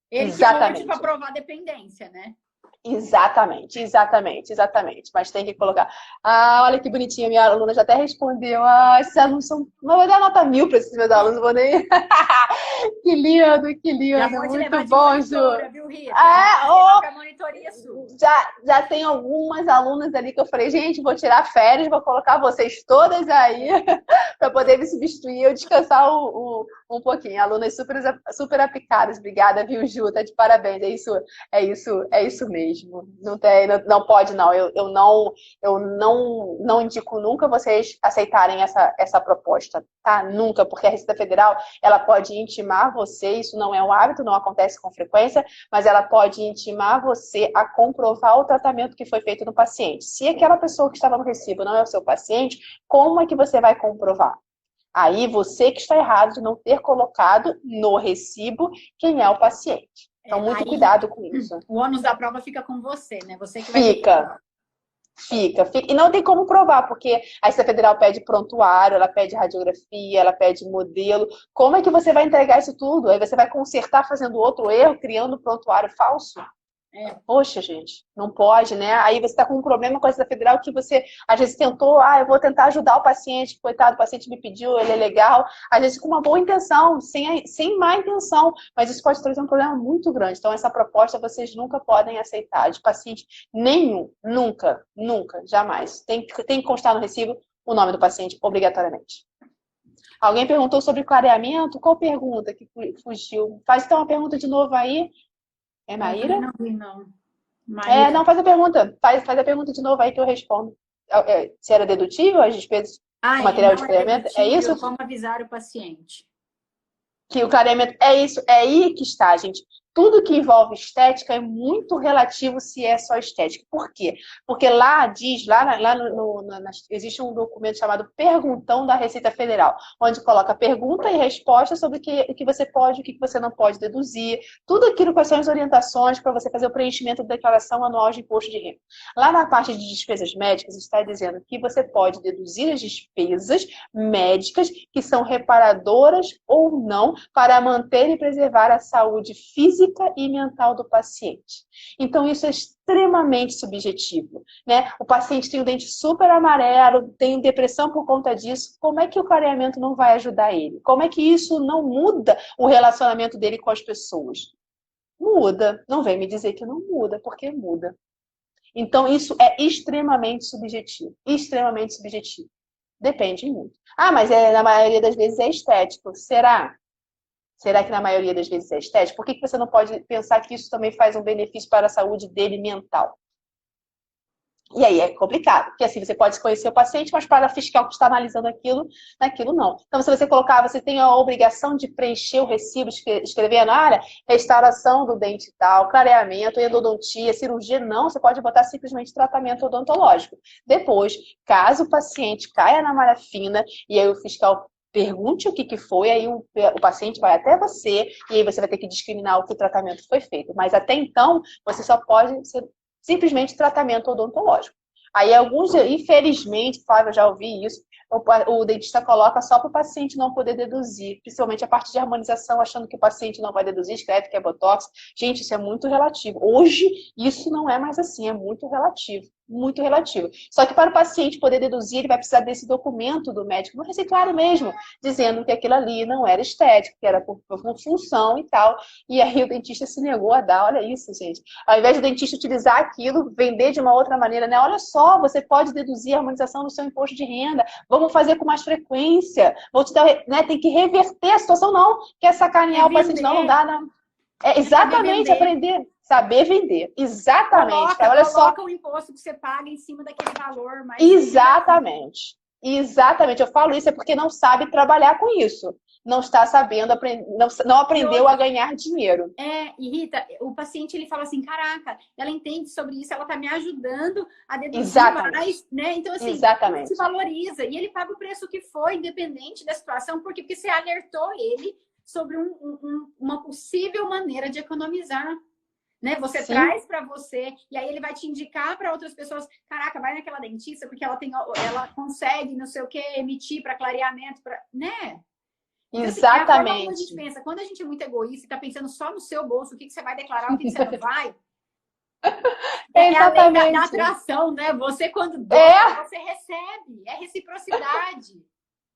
Exatamente. Para provar dependência, né? Exatamente, exatamente, exatamente. Mas tem que colocar. Ah, olha que bonitinha, minha aluna já até respondeu. Ah, esses alunos são. Não vou dar nota 1000 para esses meus alunos, não vou nem. Que Já lindo, vou te muito levar de bom, Ju. monitora, viu, Rita? Já vou te Ah, levar oh, para monitoria sua. já tem algumas alunas ali que eu falei, gente, vou tirar férias, vou colocar vocês todas aí para poder me substituir e eu descansar um pouquinho. Alunas super aplicadas, obrigada, viu, Ju? Tá de parabéns. É isso mesmo. Não tem, não pode, não. Eu não indico nunca vocês aceitarem essa proposta, tá? Nunca, porque a Receita Federal ela pode intimar você, isso não é um hábito, não acontece com frequência, mas ela pode intimar você a comprovar o tratamento que foi feito no paciente. Se aquela pessoa que estava no recibo não é o seu paciente, como é que você vai comprovar? Aí você que está errado de não ter colocado no recibo quem é o paciente. Então, muito Aí cuidado com isso. o ônus da prova fica com você, né? Você que vai ter que... Fica. E não tem como provar, porque a Receita Federal pede prontuário, ela pede radiografia, ela pede modelo. Como é que você vai entregar isso tudo? Aí você vai consertar fazendo outro erro, criando prontuário falso? Poxa, gente, não pode, né? Aí você está com um problema com a Receita Federal que você, às vezes, tentou, eu vou tentar ajudar o paciente, coitado, o paciente me pediu, ele é legal, às vezes com uma boa intenção, sem má intenção, mas isso pode trazer um problema muito grande. Então, essa proposta vocês nunca podem aceitar de paciente nenhum, nunca, jamais. Tem que constar no recibo o nome do paciente, obrigatoriamente. Alguém perguntou sobre clareamento? Qual pergunta que fugiu? Faz então uma pergunta de novo aí. É Maíra? Não vi, não. Maíra. Não, faz a pergunta. Faz a pergunta de novo aí que eu respondo. Se era dedutível as despesas do material de clareamento? É isso? Como avisar o paciente? Que o clareamento é isso, é aí que está, gente. Tudo que envolve estética é muito relativo se é só estética. Por quê? Porque lá diz, existe um documento chamado Perguntão da Receita Federal, onde coloca pergunta e resposta sobre o que você pode e o que você não pode deduzir. Tudo aquilo, quais são as orientações para você fazer o preenchimento da declaração anual de imposto de renda. Lá na parte de despesas médicas, está dizendo que você pode deduzir as despesas médicas que são reparadoras ou não para manter e preservar a saúde física e mental do paciente. Então, isso é extremamente subjetivo, né? O paciente tem o dente super amarelo, tem depressão por conta disso. Como é que o clareamento não vai ajudar ele? Como é que isso não muda o relacionamento dele com as pessoas? Muda. Não vem me dizer que não muda, porque muda. Então, isso é extremamente subjetivo. Extremamente subjetivo. Depende muito. Mas na maioria das vezes é estético. Será? Será que na maioria das vezes é estético? Por que você não pode pensar que isso também faz um benefício para a saúde dele mental? E aí é complicado, porque assim você pode conhecer o paciente, mas para a fiscal que está analisando aquilo não. Então, se você colocar, você tem a obrigação de preencher o recibo, escrever na área, restauração do dente tal, clareamento, endodontia, cirurgia, não, você pode botar simplesmente tratamento odontológico. Depois, caso o paciente caia na malha fina, e aí o fiscal pergunte o que foi, aí o paciente vai até você, e aí você vai ter que discriminar o que o tratamento foi feito. Mas até então, você só pode ser simplesmente tratamento odontológico. Aí alguns, infelizmente, Flávia, eu já ouvi isso, o dentista coloca só para o paciente não poder deduzir, principalmente a parte de harmonização, achando que o paciente não vai deduzir, escreve que é botox. Gente, isso é muito relativo. Hoje, isso não é mais assim, é muito relativo. Muito relativo. Só que para o paciente poder deduzir, ele vai precisar desse documento do médico, no receituário mesmo, dizendo que aquilo ali não era estético, que era por função e tal. E aí o dentista se negou a dar, olha isso, gente. Ao invés do dentista utilizar aquilo, vender de uma outra maneira, né? Olha só, você pode deduzir a harmonização do seu imposto de renda, vamos fazer com mais frequência, vou te dar, né? Tem que reverter a situação, não, quer sacanear o paciente, não dá, não. Exatamente, aprender, saber vender. Exatamente. Coloca o imposto que você paga em cima daquele valor. Mas... Exatamente. Eu falo isso porque não sabe trabalhar com isso. Não está sabendo, não aprendeu a ganhar dinheiro. E Rita, o paciente ele fala assim, caraca, ela entende sobre isso, ela está me ajudando a deduzir mais, né? Então, assim, se valoriza. E ele paga o preço que for, independente da situação, porque você alertou ele sobre uma possível maneira de economizar, né? Você traz para você e aí ele vai te indicar para outras pessoas. Caraca, vai naquela dentista porque ela consegue, não sei o que, emitir para clareamento, né? Então, exatamente. Como a gente pensa, quando a gente é muito egoísta e está pensando só no seu bolso, o que você vai declarar, o que você não vai, É a lei da Exatamente. atração, né? Você, quando doa, você recebe. É reciprocidade.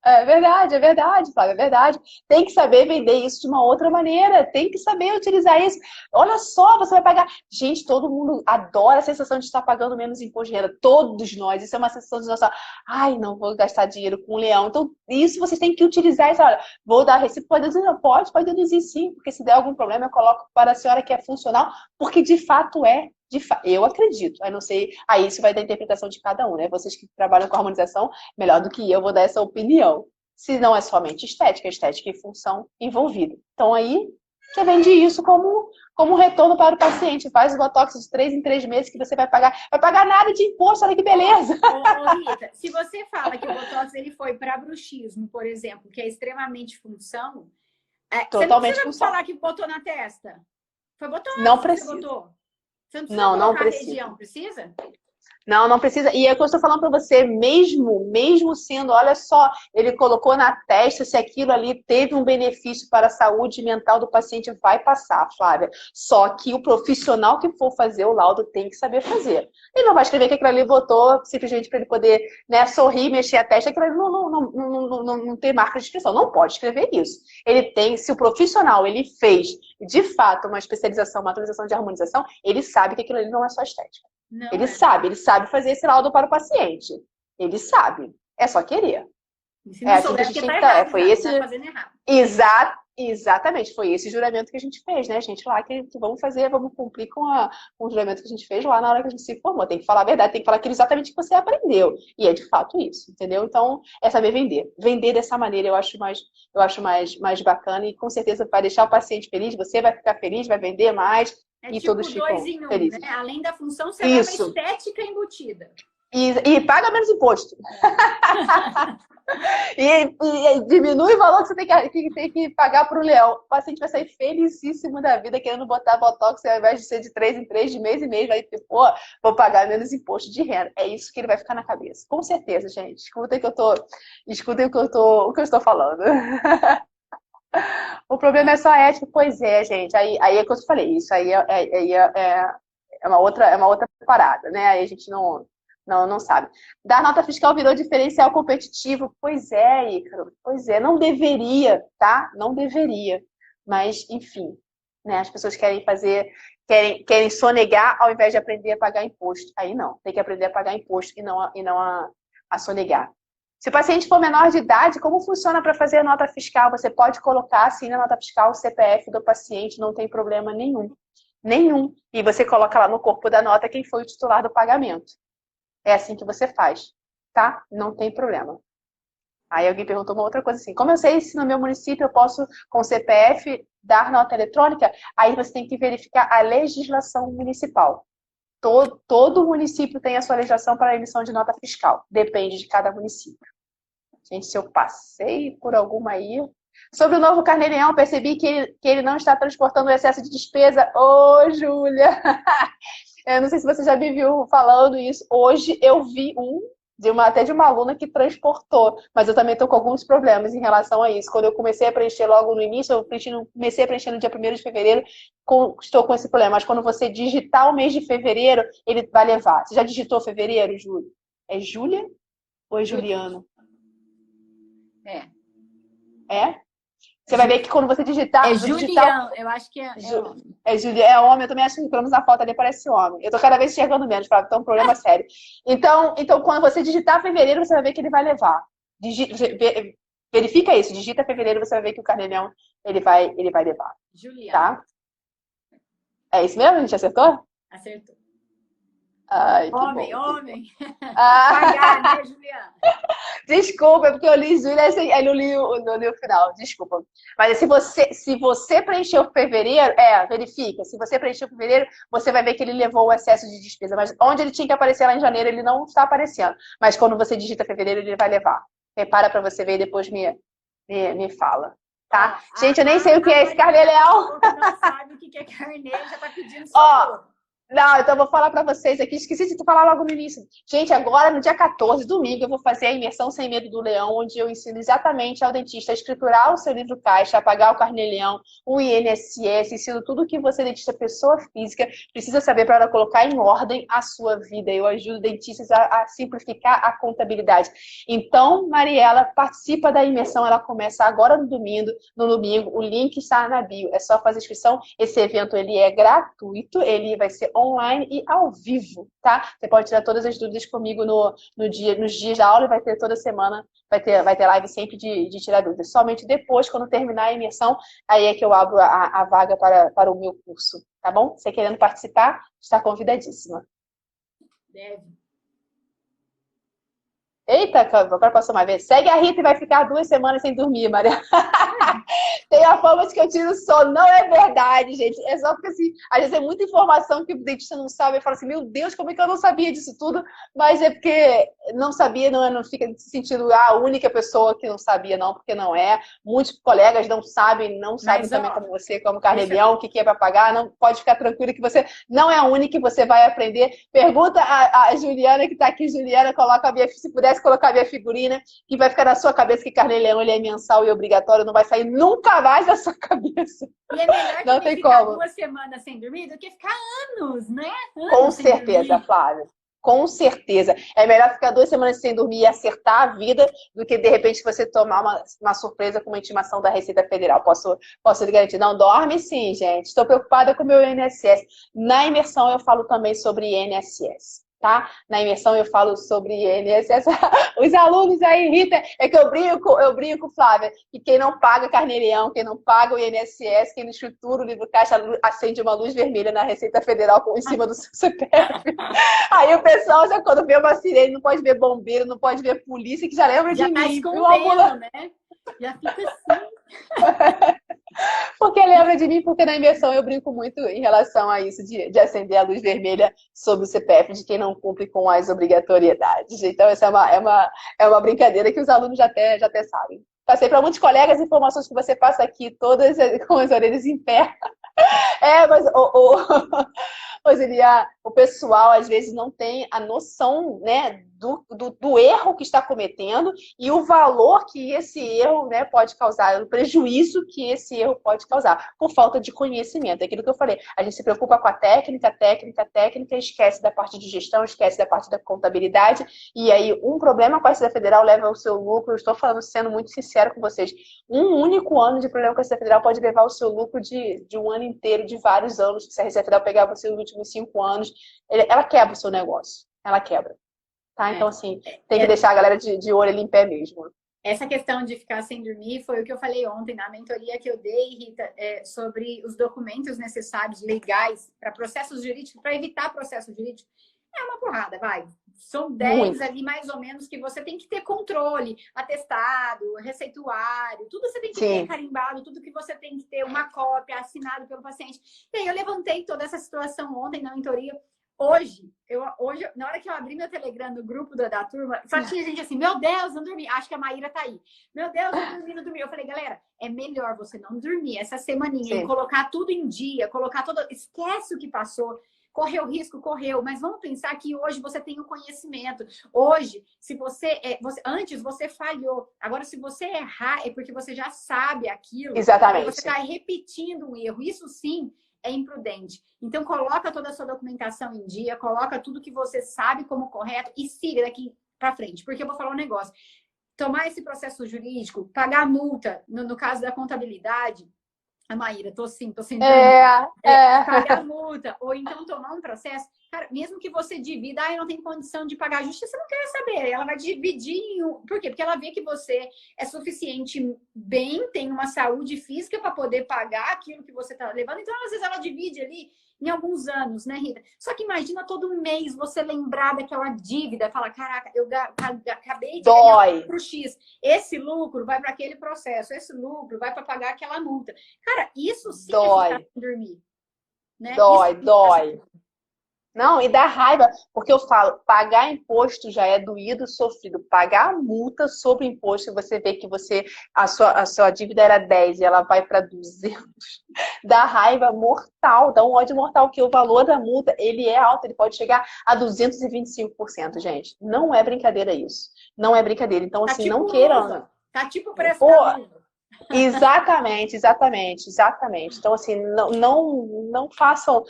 É verdade, Flávia, é verdade. Tem que saber vender isso de uma outra maneira, tem que saber utilizar isso. Olha só, você vai pagar. Gente, todo mundo adora a sensação de estar pagando menos imposto de renda. Todos nós, isso é uma sensação de nossa. Ai, não vou gastar dinheiro com um leão. Então, isso vocês têm que utilizar. Isso, olha, vou dar recibo. Pode deduzir? Não, pode deduzir sim, porque se der algum problema, eu coloco para a senhora que é funcional, porque de fato é. Eu acredito, eu não sei, aí isso vai da interpretação de cada um, né? Vocês que trabalham com harmonização, melhor do que eu, vou dar essa opinião. Se não é somente estética e função envolvida. Então aí, você vende isso como retorno para o paciente. Faz o Botox de 3 em 3 meses que você vai pagar nada de imposto, olha que beleza. Rita, se você fala que o Botox ele foi para bruxismo, por exemplo, que é extremamente função, Totalmente você não precisa função. falar que botou na testa. Foi Botox não que precisa. você botou. Você não precisa não colocar a precisa. região, precisa? Não precisa. E é o que eu estou falando para você, mesmo sendo, olha só, ele colocou na testa, se aquilo ali teve um benefício para a saúde mental do paciente, vai passar, Flávia. Só que o profissional que for fazer o laudo tem que saber fazer. Ele não vai escrever que aquilo ali botou simplesmente para ele poder, né, sorrir, mexer a testa, aquilo ali não tem marca de inscrição. Não pode escrever isso. Ele tem, se o profissional ele fez, de fato, uma especialização, uma atualização de harmonização, ele sabe que aquilo ali não é só estética. Ele sabe fazer esse laudo para o paciente. Ele sabe. É só querer. Se não souber, porque tá errado, foi esse... tá fazendo errado. Exatamente. Foi esse juramento que a gente fez, né, gente? Lá que vamos cumprir com o juramento que a gente fez lá na hora que a gente se formou. Tem que falar a verdade, tem que falar aquilo exatamente que você aprendeu. E é de fato isso, entendeu? Então, é saber vender. Vender dessa maneira eu acho mais bacana e com certeza vai deixar o paciente feliz, você vai ficar feliz, vai vender mais. E tipo todos ficam 2 em 1, felizes. né? Além da função, você leva estética embutida. E paga menos imposto. e diminui o valor que você tem que pagar para o leão. O paciente vai sair felicíssimo da vida, querendo botar Botox, ao invés de ser de 3 em 3, de mês em mês, vai ter, pô, vou pagar menos imposto de renda. É isso que ele vai ficar na cabeça. Com certeza, gente. Escutem o que eu estou falando. O problema é só ético, pois é, gente. Aí é que eu te falei, isso aí é uma outra parada, né? Aí a gente não sabe. Dar nota fiscal virou diferencial competitivo. Pois é, Ícaro. Pois é, não deveria, tá? Não deveria. Mas, enfim, né? As pessoas querem sonegar ao invés de aprender a pagar imposto. Aí não, tem que aprender a pagar imposto e não a sonegar. Se o paciente for menor de idade, como funciona para fazer a nota fiscal? Você pode colocar, assim, na nota fiscal o CPF do paciente, não tem problema nenhum. Nenhum. E você coloca lá no corpo da nota quem foi o titular do pagamento. É assim que você faz, tá? Não tem problema. Aí alguém perguntou uma outra coisa assim, como eu sei se no meu município eu posso, com o CPF, dar nota eletrônica? Aí você tem que verificar a legislação municipal. Todo município tem a sua legislação para a emissão de nota fiscal. Depende de cada município. Gente, se eu passei por alguma aí... Sobre o novo Carnê-Leão, percebi que ele não está transportando o excesso de despesa. Ô, Júlia! Eu não sei se você já me viu falando isso. Hoje eu vi até de uma aluna que transportou, mas eu também estou com alguns problemas em relação a isso. Quando eu comecei a preencher logo no início, comecei a preencher no dia 1º de fevereiro, estou com esse problema. Mas quando você digitar o mês de fevereiro, ele vai levar. Você já digitou fevereiro, Júlia? É Júlia ou é Juliano? É? Você vai ver que quando você digitar... É Juliano, eu acho que é homem. É homem, eu também acho que pelo menos na foto ali parece homem. Eu tô cada vez enxergando menos, Flávio, então é um problema sério. Então, quando você digitar fevereiro, você vai ver que ele vai levar. Verifica isso, digita fevereiro, você vai ver que o Carnê-Leão ele vai levar. Juliano. Tá? É isso mesmo? A gente acertou? Acertou. Ai, homem. Pagar, né, Juliana? Desculpa, é porque eu li Júlia e não li o final. Desculpa. Mas se você preencheu fevereiro, verifica. Se você preencheu fevereiro, você vai ver que ele levou o excesso de despesa. Mas onde ele tinha que aparecer lá em janeiro, ele não está aparecendo. Mas quando você digita fevereiro, ele vai levar. Repara para você ver e depois me fala. Tá? Gente, eu nem sei o que é esse Carnê-Leão. Não sabe o que é carnê, já tá pedindo socorro. Não, então eu vou falar para vocês aqui. Esqueci de falar logo no início. Gente, agora no dia 14, domingo, eu vou fazer a imersão Sem Medo do Leão, onde eu ensino exatamente ao dentista a escriturar o seu livro caixa, a pagar o carnê-leão, o INSS, ensino tudo que você, dentista pessoa física, precisa saber para colocar em ordem a sua vida. Eu ajudo dentistas a simplificar a contabilidade. Então, Mariela, participa da imersão, ela começa agora no domingo, o link está na bio, é só fazer inscrição. Esse evento ele é gratuito, ele vai ser online e ao vivo, tá? Você pode tirar todas as dúvidas comigo nos dias da aula e vai ter toda semana, vai ter live sempre de tirar dúvidas. Somente depois, quando terminar a imersão, aí é que eu abro a vaga para o meu curso, tá bom? Você querendo participar, está convidadíssima. Deve. Eita, agora passou uma vez. Segue a Rita e vai ficar 2 semanas sem dormir, Maria. Tem a fama de que eu tiro sono. Não é verdade, gente. É só porque, assim, às vezes é muita informação que o dentista não sabe. Eu falo assim, meu Deus, como é que eu não sabia disso tudo? Mas é porque não sabia, não fica se sentindo a única pessoa que não sabia, não, porque não é. Muitos colegas não sabem também como você, como carnê-leão, o que é para pagar. Não pode ficar tranquila que você não é a única que você vai aprender. Pergunta a Juliana, que está aqui. Juliana, se pudesse colocar a minha figurina, que vai ficar na sua cabeça que carnê-leão ele é mensal e obrigatório, não vai sair nunca mais da sua cabeça. E é melhor não tem ficar como. 2 semanas sem dormir do que ficar anos, né? Anos com certeza, Flávia. Com certeza. É melhor ficar 2 semanas sem dormir e acertar a vida do que, de repente, você tomar uma surpresa com uma intimação da Receita Federal. Posso lhe garantir. Não, dorme sim, gente. Estou preocupada com o meu INSS. Na imersão, eu falo também sobre INSS. Tá? Na imersão eu falo sobre INSS. Os alunos aí, Rita, é que eu brinco, Flávia, que quem não paga carnê-leão, quem não paga o INSS, quem não estrutura o livro caixa, acende uma luz vermelha na Receita Federal em cima do seu CPF. Aí o pessoal já quando vê uma sirene, não pode ver bombeiro, não pode ver polícia, que já lembra de mim. Né? Já fica assim. Porque lembra de mim, porque na imersão eu brinco muito em relação a isso de acender a luz vermelha sobre o CPF de quem não cumpre com as obrigatoriedades. Então, essa é uma brincadeira que os alunos já até sabem. Passei para muitos colegas informações que você passa aqui, todas com as orelhas em pé. Mas Zilia, o pessoal às vezes não tem a noção, né, do erro que está cometendo e o valor que esse erro, né, pode causar, o prejuízo que esse erro pode causar, por falta de conhecimento. É aquilo que eu falei, a gente se preocupa com a técnica, esquece da parte de gestão, esquece da parte da contabilidade, e aí um problema com a Receita Federal leva ao seu lucro, eu estou falando, sendo muito sincero com vocês, um único ano de problema com a Receita Federal pode levar o seu lucro de um ano inteiro, de vários anos, que se a Receita Federal pegar você nos últimos 5 anos, ela quebra o seu negócio, ela quebra. Tá? Então, assim, tem que deixar a galera de olho ali em pé mesmo. Essa questão de ficar sem dormir foi o que eu falei ontem na mentoria que eu dei, Rita, sobre os documentos necessários, legais, para processos jurídicos, para evitar processo jurídico. É uma porrada, vai. São 10 ali, mais ou menos, que você tem que ter controle, atestado, receituário, tudo você tem que ter carimbado, tudo que você tem que ter uma cópia assinado pelo paciente. E aí eu levantei toda essa situação ontem na mentoria. Hoje, na hora que eu abri meu Telegram no grupo da turma, só tinha gente assim, meu Deus, não dormi. Acho que a Maíra tá aí. Meu Deus, não dormi. Eu falei, galera, é melhor você não dormir essa semaninha e colocar tudo em dia, esquece o que passou. Correu risco, mas vamos pensar que hoje você tem o conhecimento. Hoje, se antes você falhou. Agora, se você errar, é porque você já sabe aquilo. Exatamente. Você está repetindo um erro. Isso sim é imprudente. Então, coloca toda a sua documentação em dia, coloca tudo que você sabe como correto e siga daqui para frente. Porque eu vou falar um negócio. Tomar esse processo jurídico, pagar multa, no caso da contabilidade, a Maíra, tô sentindo. Pagar multa, ou então tomar um processo. Cara, mesmo que você divida, eu não tenho condição de pagar a justiça, não quer saber. Ela vai dividir Por quê? Porque ela vê que você é suficiente bem, tem uma saúde física para poder pagar aquilo que você está levando. Então, às vezes, ela divide ali em alguns anos, né, Rita? Só que imagina todo mês você lembrar daquela dívida, falar, caraca, eu acabei de ganhar pro X. Esse lucro vai para aquele processo, esse lucro vai para pagar aquela multa. Cara, isso sim é ficar sem dormir. Né? Dói. Não, e dá raiva, porque eu falo, pagar imposto já é doído, sofrido. Pagar a multa sobre imposto, você vê que a sua dívida era 10 e ela vai para 200. Dá raiva mortal, dá um ódio mortal, que o valor da multa, ele é alto, ele pode chegar a 225%, gente. Não é brincadeira isso. Não é brincadeira. Então, Tá assim, não tipo queiram. luva. Tá tipo preço Pô, da luva. exatamente, exatamente, exatamente. Então, assim, não façam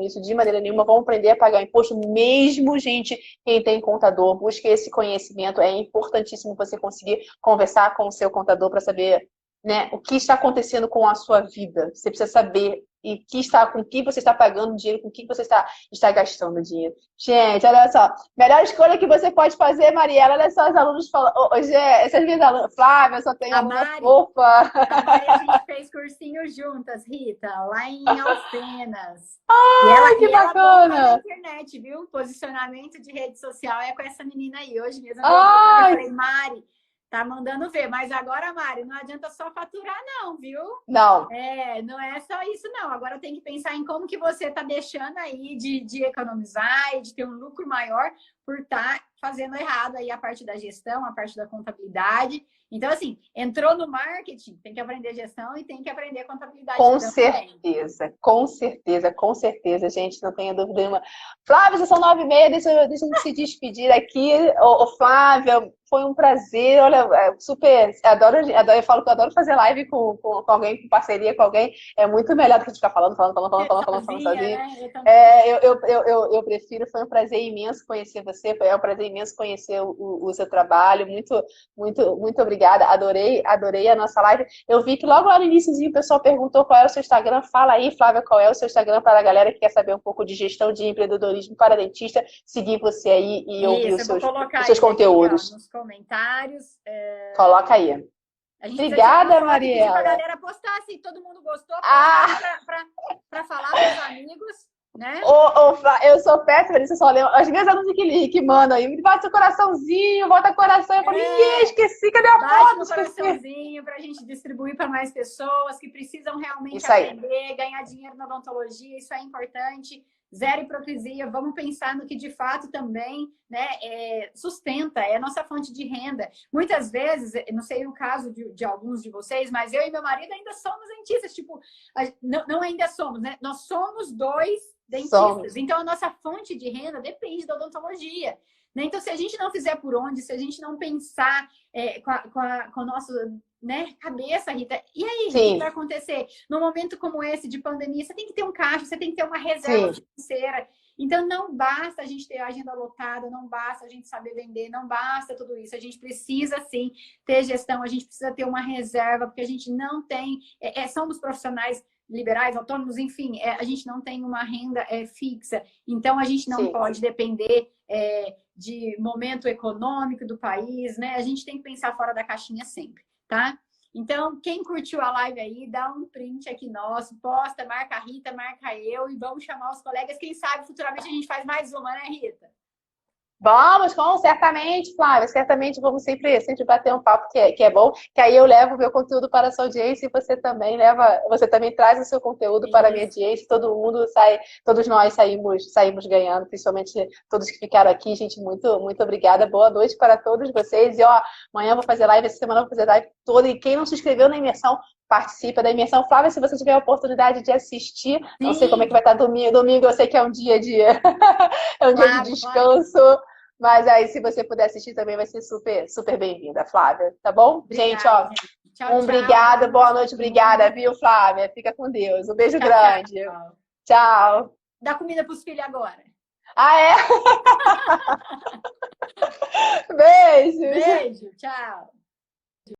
isso de maneira nenhuma. Vão aprender a pagar imposto, mesmo, gente, quem tem contador. Busque esse conhecimento. É importantíssimo você conseguir conversar com o seu contador para saber, né, o que está acontecendo com a sua vida. Você precisa saber com que você está pagando dinheiro, com que você está gastando dinheiro. Gente, olha só. Melhor escolha que você pode fazer, Mariela. Olha só, os alunos falam. Hoje, essas minhas alunas. Flávia, eu só tenho aluna fofa. A Mari, a gente fez cursinho juntas, Rita, lá em Alfenas. Ai, que ela bomba na bacana. internet, viu? Posicionamento de rede social é com essa menina aí. Hoje mesmo eu Ai, falei, Mari, tá mandando ver. Mas agora, Mari, não adianta só faturar, não, viu? não. Não é só isso, não. Agora tem que pensar em como que você tá deixando aí de economizar e de ter um lucro maior por estar fazendo errado aí a parte da gestão, a parte da contabilidade. Então, assim, entrou no marketing, tem que aprender gestão e tem que aprender contabilidade Com também. certeza, com certeza, com certeza, gente, não tenha dúvida nenhuma. Flávia, já são 9h30, deixa a gente se despedir aqui. Ô, Flávia, foi um prazer. Olha, super, eu falo que eu adoro fazer live com alguém, com parceria com alguém. É muito melhor do que ficar falando sozinha. Né? Eu prefiro, foi um prazer imenso conhecer você, foi um prazer imenso conhecer o seu trabalho. Muito, muito, muito obrigada. Adorei a nossa live. Eu vi que logo lá no iníciozinho o pessoal perguntou qual é o seu Instagram. Fala aí, Flávia, qual é o seu Instagram para a galera que quer saber um pouco de gestão de empreendedorismo para dentista, seguir você aí e ouvir os seus conteúdos. Aí, ó, nos comentários. Coloca aí. Obrigada, Mariela. Pra galera postar, se todo mundo gostou, para falar com os amigos. Né? Eu sou péssima nisso, eu só lembro. As minhas alunas que mandam aí, me bate o coraçãozinho, bota coração. Eu falo, esqueci, cadê a foto? Bate o coraçãozinho para a gente distribuir para mais pessoas que precisam realmente aprender, ganhar dinheiro na odontologia, isso é importante. Zero hipocrisia, vamos pensar no que de fato também, né, sustenta, é a nossa fonte de renda. Muitas vezes, não sei o caso de alguns de vocês, mas eu e meu marido ainda somos dentistas, tipo, não ainda somos, né? Nós somos dois dentistas. Então, a nossa fonte de renda depende da odontologia. Né? Então, se a gente não fizer por onde, se a gente não pensar com a nossa, né, cabeça, Rita, e aí, o que vai acontecer? Num momento como esse de pandemia, você tem que ter um caixa, você tem que ter uma reserva financeira. Então, não basta a gente ter a agenda lotada, não basta a gente saber vender, não basta tudo isso. A gente precisa, sim, ter gestão, a gente precisa ter uma reserva, porque a gente não tem... somos profissionais liberais, autônomos, enfim, a gente não tem uma renda fixa. Então, a gente não pode depender de momento econômico do país, né? A gente tem que pensar fora da caixinha sempre, tá? Então, quem curtiu a live aí, dá um print aqui nosso, posta, marca a Rita, marca eu e vamos chamar os colegas. Quem sabe, futuramente, a gente faz mais uma, né, Rita? Vamos, certamente, Flávia, certamente vamos sempre bater um papo que é bom, que aí eu levo o meu conteúdo para a sua audiência e você também traz o seu conteúdo para a minha audiência, todos nós saímos ganhando, principalmente todos que ficaram aqui, gente, muito, muito obrigada, boa noite para todos vocês, e amanhã eu vou fazer live, essa semana eu vou fazer live toda, e quem não se inscreveu na imersão, participa da imersão. Flávia, se você tiver a oportunidade de assistir, não sei como é que vai estar domingo eu sei que é um dia de descanso, mas aí se você puder assistir também vai ser super, super bem-vinda, Flávia, tá bom? Obrigada, gente, tchau. Obrigada, boa noite, obrigada, viu, Flávia? Fica com Deus, um beijo grande. Tchau. Dá comida pros filhos agora. É? Beijo. Beijo, tchau.